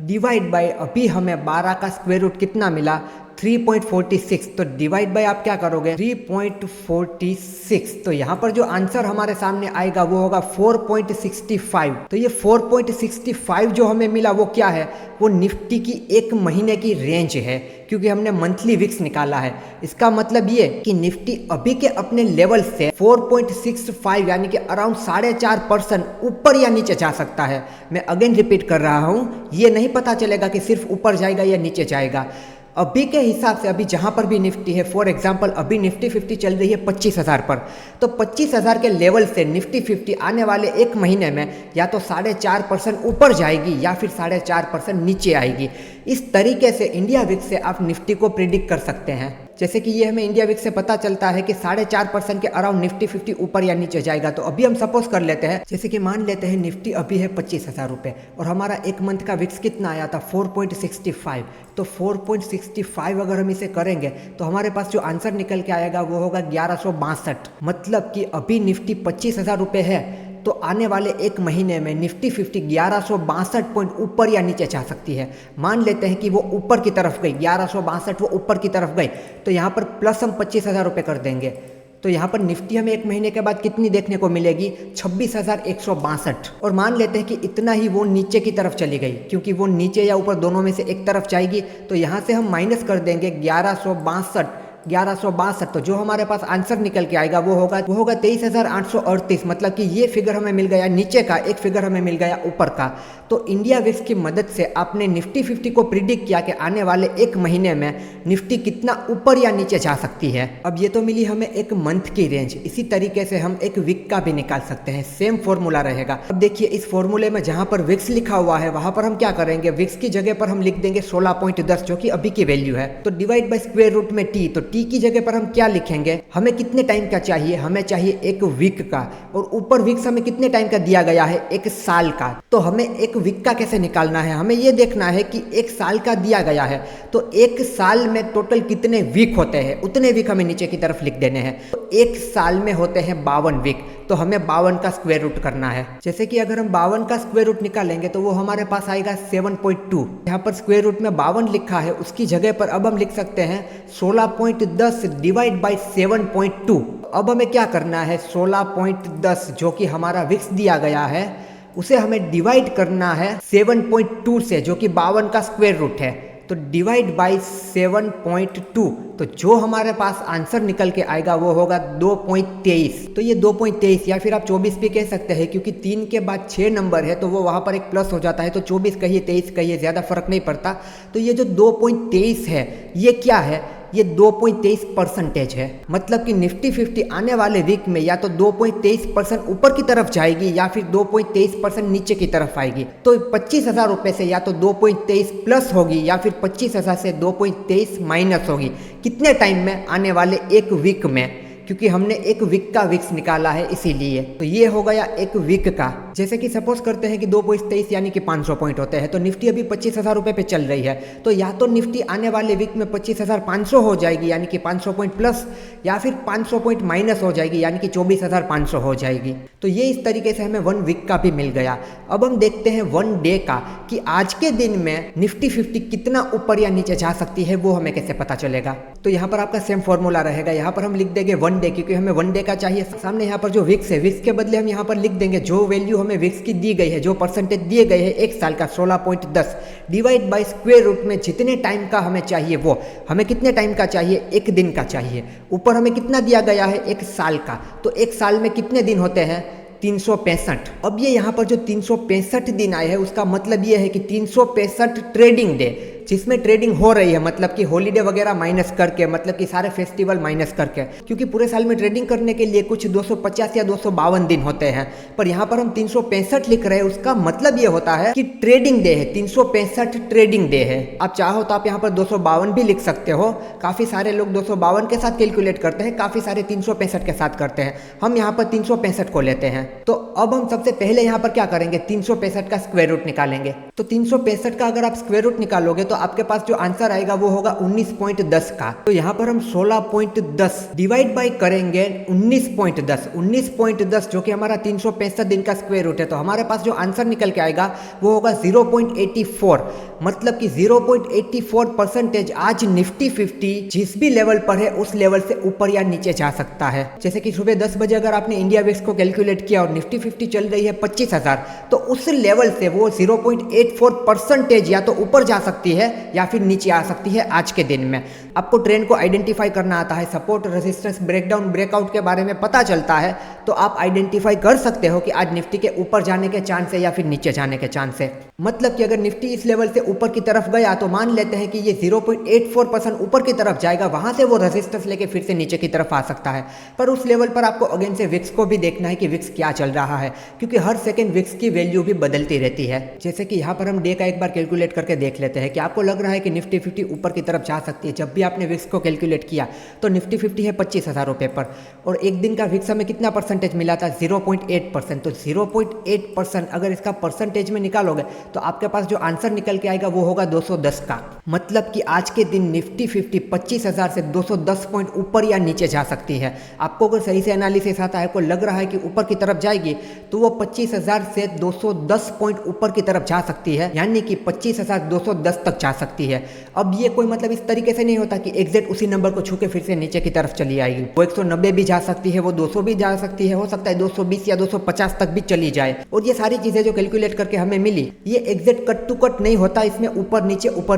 डिवाइड बाई, अभी हमें 12 का स्क्वायर रूट कितना मिला, 3.46। तो डिवाइड बाय आप क्या करोगे, 3.46। तो यहाँ पर जो आंसर हमारे सामने आएगा वो होगा 4.65। तो ये 4.65 जो हमें मिला वो क्या है, वो निफ्टी की एक महीने की रेंज है, क्योंकि हमने मंथली विक्स निकाला है। इसका मतलब ये कि निफ्टी अभी के अपने लेवल से 4.65 यानी कि अराउंड 4.5% ऊपर या नीचे जा सकता है। मैं अगेन रिपीट कर रहा हूँ, ये नहीं पता चलेगा कि सिर्फ ऊपर जाएगा या नीचे जाएगा। अभी के हिसाब से, अभी जहां पर भी निफ्टी है, फॉर एग्जांपल अभी निफ्टी 50 चल रही है 25,000 पर, तो 25,000 के लेवल से निफ्टी 50 आने वाले एक महीने में या तो 4.5% ऊपर जाएगी या फिर 4.5% नीचे आएगी। इस तरीके से इंडिया विक्स से आप निफ्टी को प्रिडिक्ट कर सकते हैं। जैसे कि ये हमें इंडिया विक्स से पता चलता है कि 4.5% के अराउंड निफ्टी 50 ऊपर या नीचे जाएगा। तो अभी हम सपोज कर लेते हैं, जैसे कि मान लेते हैं निफ्टी अभी है 25,000 रुपये और हमारा एक मंथ का विक्स कितना आया था 4.65। तो 4.65 अगर हम इसे करेंगे तो हमारे पास जो आंसर निकल के आएगा वो होगा 1162। मतलब कि अभी निफ्टी 25,000 रुपये है, तो आने वाले एक महीने में निफ्टी 50 1162 पॉइंट ऊपर या नीचे जा सकती है। मान लेते हैं कि वो ऊपर की तरफ गई, 1162 वो ऊपर की तरफ गई, तो यहाँ पर प्लस हम 25,000 रुपये कर देंगे। तो यहाँ पर निफ्टी हमें एक महीने के बाद कितनी देखने को मिलेगी, 26,162। और मान लेते हैं कि इतना ही वो नीचे की तरफ चली गई, क्योंकि वो नीचे या ऊपर दोनों में से एक तरफ जाएगी, तो यहाँ से हम माइनस कर देंगे 1162 1162। तो जो हमारे पास आंसर निकल के आएगा वो होगा 23,838। मतलब कि ये फिगर हमें मिल गया नीचे का, एक फिगर हमें मिल गया ऊपर का। तो इंडिया विक्स की मदद से आपने निफ्टी 50 को प्रिडिक्ट किया कि आने वाले एक महीने में निफ्टी कितना ऊपर या नीचे जा सकती है। अब ये तो मिली हमें एक मंथ की रेंज, इसी तरीके से हम एक वीक का भी निकाल सकते हैं, सेम फॉर्मूला रहेगा। अब देखिए इस फॉर्मूले में जहां पर विक्स लिखा हुआ है वहां पर हम क्या करेंगे, विक्स की जगह पर हम लिख देंगे 16.10 जो कि अभी की वैल्यू है। तो डिवाइड बाय स्क्वायर रूट में टी, तो टी की जगह पर हम क्या लिखेंगे, हमें कितने टाइम का चाहिए, हमें चाहिए एक वीक का, और ऊपर विक्स हमें कितने टाइम का दिया गया है, एक साल का। तो हमें एक वीक का कैसे निकालना है, हमें यह देखना है कि एक साल का दिया गया है तो एक साल में टोटल कितने वीक होते हैं, उतने वीक हमें नीचे की तरफ लिख देने हैं। तो एक साल में होते हैं 52 वीक, तो हमें 52 का स्क्वायर रूट करना है। जैसे कि अगर हम 52 का स्क्वायर रूट निकालेंगे तो वो हमारे पास आएगा 7.2। यहाँ पर स्क्वायर रूट में 52 लिखा है, उसकी जगह पर अब हम लिख सकते हैं 16.10 डिवाइड बाई 7.2। अब हमें क्या करना है, 16.10 जो कि हमारा विक्स दिया गया है उसे हमें डिवाइड करना है 7.2 से, जो कि 52 का स्क्वायर रूट है। तो डिवाइड बाई 7.2, तो जो हमारे पास आंसर निकल के आएगा वो होगा 2.23। तो ये 2.23 या फिर आप 24 भी कह सकते हैं, क्योंकि 3 के बाद 6 नंबर है तो वो वहाँ पर एक प्लस हो जाता है। तो 24 कहिए 23 कहिए, ज़्यादा फर्क नहीं पड़ता। तो ये जो 2.23 है ये क्या है, ये 2.23% है। मतलब कि निफ्टी 50 आने वाले वीक में या तो 2.23% ऊपर की तरफ जाएगी या फिर 2.23% नीचे की तरफ आएगी। तो 25,000 रुपये से या तो 2.23 प्लस होगी या फिर 25,000 से 2.23 माइनस होगी। कितने टाइम में, आने वाले एक वीक में, क्योंकि हमने एक वीक का विक्स निकाला है इसीलिए। तो ये हो गया एक वीक का। जैसे कि सपोज करते हैं कि 2.23 यानी कि 500 पॉइंट होते हैं, तो निफ्टी अभी 25,000 रुपये पे चल रही है। तो या तो निफ्टी आने वाले वीक में 25,500 हो जाएगी यानी कि 500 पॉइंट प्लस, या फिर 500 पॉइंट माइनस हो जाएगी यानी कि 24,500 हो जाएगी। तो ये इस तरीके से हमें 1 वीक का भी मिल गया। अब हम देखते हैं 1 डे का, कि आज के दिन में निफ्टी 50 कितना ऊपर या नीचे जा सकती है, वो हमें कैसे पता चलेगा। तो यहाँ पर आपका सेम फॉर्मूला रहेगा। यहाँ पर हम लिख देंगे 1 डे, क्योंकि हमें 1 डे का चाहिए। सामने यहाँ पर जो विक्स है, विक्स के बदले हम यहाँ पर लिख देंगे जो वैल्यू हमें विक्स की दी गई है, जो परसेंटेज दिए गए हैं एक साल का 16.10 डिवाइड बाई स्क्वायर रूट में जितने टाइम का हमें चाहिए, वो हमें कितने टाइम का चाहिए, एक दिन का चाहिए। ऊपर हमें कितना दिया गया है, एक साल का। तो एक साल में कितने दिन होते हैं, 365। अब ये यहाँ पर जो 365 दिन आए हैं उसका मतलब ये है कि 365 ट्रेडिंग डे, जिसमें ट्रेडिंग हो रही है, मतलब कि हॉलीडे वगैरह माइनस करके, मतलब कि सारे फेस्टिवल माइनस करके, क्योंकि पूरे साल में ट्रेडिंग करने के लिए कुछ 250 या 252 दिन होते हैं, पर यहाँ पर हम 365 लिख रहे हैं। उसका मतलब ये होता है कि ट्रेडिंग डे है, 365 ट्रेडिंग डे है। आप चाहो तो आप यहाँ पर 252 भी लिख सकते हो। काफ़ी सारे लोग 252 के साथ कैलकुलेट करते हैं, काफ़ी सारे 365 के साथ करते हैं। हम यहाँ पर 365 को लेते हैं। तो अब हम सबसे पहले यहाँ पर क्या करेंगे, 365 का स्क्वायर रूट निकालेंगे। तो 365 का अगर आप स्क्वायर रूट निकालोगे तो आपके पास जो आंसर आएगा वो होगा 19.10 का। तो यहाँ पर हम 16.10 डिवाइड बाई करेंगे 19.10, 19.10 जो कि हमारा 365 दिन का स्क्वायर रूट है। तो हमारे पास जो आंसर निकल के आएगा वो होगा 0.84। मतलब कि 0.84% आज निफ्टी 50 जिस भी लेवल पर है उस लेवल से ऊपर या नीचे जा सकता है। जैसे कि सुबह 10 बजे अगर आपने इंडिया विक्स को कैलकुलेट किया और निफ्टी 50 चल रही है 25,000, तो उस लेवल से वो 0.84% या तो ऊपर जा सकती है या फिर नीचे आ सकती है आज के दिन में। आपको ट्रेंड को आइडेंटिफाई करना आता है, सपोर्ट रेजिस्टेंस ब्रेकडाउन ब्रेकआउट के बारे में पता चलता है, तो आप आइडेंटिफाई कर सकते हो कि आज निफ्टी के ऊपर जाने के चांस है या फिर नीचे जाने के चांस है। मतलब कि अगर निफ्टी इस लेवल से ऊपर की तरफ गया तो मान लेते हैं कि ये 0.84% ऊपर की तरफ जाएगा, वहां से वो रेजिस्टेंस लेके फिर से नीचे की तरफ आ सकता है। पर उस लेवल पर आपको अगेन से विक्स को भी देखना है कि विक्स क्या चल रहा है, क्योंकि हर सेकंड विक्स की वैल्यू भी बदलती रहती है। जैसे कि यहाँ पर हम डे का एक बार कैलकुलेट करके देख लेते हैं कि आपको लग रहा है कि निफ्टी 50 ऊपर की तरफ जा सकती है। जब भी आपने विक्स को कैलकुलेट किया तो निफ्टी 50 है 25,000 रुपये पर, और एक दिन का विक्स हमें कितना परसेंटेज मिला था, 0.8%। तो 0.8% अगर इसका परसेंटेज में निकालोगे तो आपके पास जो आंसर निकल के आएगा वो होगा 210 का। मतलब कि आज के दिन निफ्टी 50 25,000 से 210 पॉइंट ऊपर या नीचे जा सकती है। आपको अगर सही से एनालिसिस आता है, आपको लग रहा है कि ऊपर की तरफ जाएगी, तो वो 25,000 से 210 पॉइंट ऊपर की तरफ जा सकती है, यानी कि 25,210 तक जा सकती है। अब ये कोई मतलब इस तरीके से नहीं होता कि एग्जैक्ट उसी नंबर को छू के फिर से नीचे की तरफ चली आएगी। वो 190 भी जा सकती है, वो 200 भी जा सकती है, हो सकता है 220 या 250 तक भी चली जाए। और ये सारी चीजें जो कैलकुलेट करके हमें मिली, ये एग्जैक्ट कट टू कट नहीं होता, इसमें ऊपर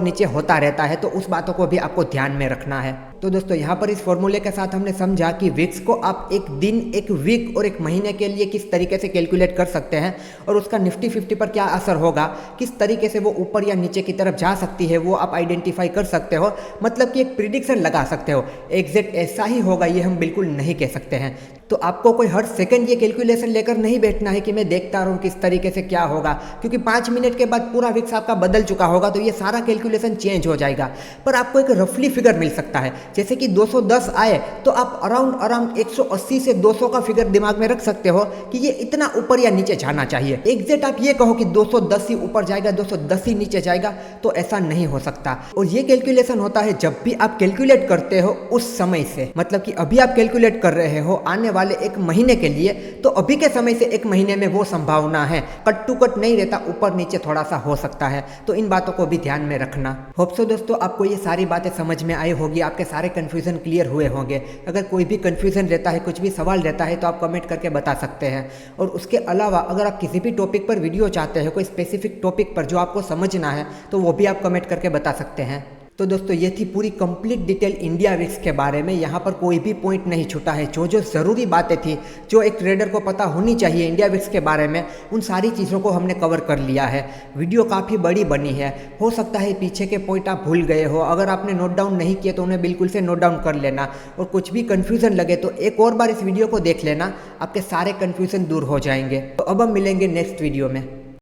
नीचे होता रहता है। तो उस बातों को भी आपको ध्यान में रखना है। तो दोस्तों यहाँ पर इस फॉर्मूले के साथ हमने समझा कि विक्स को आप एक दिन, एक वीक और एक महीने के लिए किस तरीके से कैलकुलेट कर सकते हैं और उसका निफ्टी 50 पर क्या असर होगा, किस तरीके से वो ऊपर या नीचे की तरफ जा सकती है, वो आप आइडेंटिफाई कर सकते हो। मतलब कि एक प्रिडिक्शन लगा सकते हो। एग्जैक्ट ऐसा ही होगा ये हम बिल्कुल नहीं कह सकते हैं। तो आपको कोई हर सेकंड ये कैलकुलेशन लेकर नहीं बैठना है कि मैं देखता रहूं किस तरीके से क्या होगा, क्योंकि 5 मिनट के बाद पूरा विक्स आपका बदल चुका होगा तो ये सारा कैलकुलेशन चेंज हो जाएगा। पर आपको एक रफली फिगर मिल सकता है, जैसे कि 210 आए तो आप अराउंड 180 से 200 का फिगर दिमाग में रख सकते हो कि ये इतना ऊपर या नीचे जाना चाहिए। एग्जैक्ट आप ये कहो कि 210 ही ऊपर जाएगा, 210 ही नीचे जाएगा, तो ऐसा नहीं हो सकता। और ये कैलकुलेशन होता है जब भी आप कैलकुलेट करते हो उस समय से, मतलब कि अभी आप कैलकुलेट कर रहे हो आने वाले एक महीने के लिए, तो अभी के समय से एक महीने में वो संभावना है, कट टू कट नहीं रहता, ऊपर नीचे थोड़ा सा हो सकता है। तो इन बातों को भी ध्यान में रखना। होप सो दोस्तों आपको ये सारी बातें समझ में आई होगी, आपके सारे कंफ्यूजन क्लियर हुए होंगे। अगर कोई भी कंफ्यूजन रहता है, कुछ भी सवाल रहता है तो आप कमेंट करके बता सकते हैं। और उसके अलावा अगर आप किसी भी टॉपिक पर वीडियो चाहते हैं, कोई स्पेसिफिक टॉपिक पर जो आपको समझना है, तो वो भी आप कमेंट करके बता सकते हैं। तो दोस्तों ये थी पूरी कंप्लीट डिटेल इंडिया विक्स के बारे में। यहाँ पर कोई भी पॉइंट नहीं छूटा है। जो जो ज़रूरी बातें थी, जो एक ट्रेडर को पता होनी चाहिए इंडिया विक्स के बारे में, उन सारी चीज़ों को हमने कवर कर लिया है। वीडियो काफ़ी बड़ी बनी है, हो सकता है पीछे के पॉइंट आप भूल गए हो। अगर आपने नोट डाउन नहीं किए तो उन्हें बिल्कुल से नोट डाउन कर लेना, और कुछ भी कन्फ्यूज़न लगे तो एक और बार इस वीडियो को देख लेना, आपके सारे कन्फ्यूज़न दूर हो जाएंगे। तो अब हम मिलेंगे नेक्स्ट वीडियो में।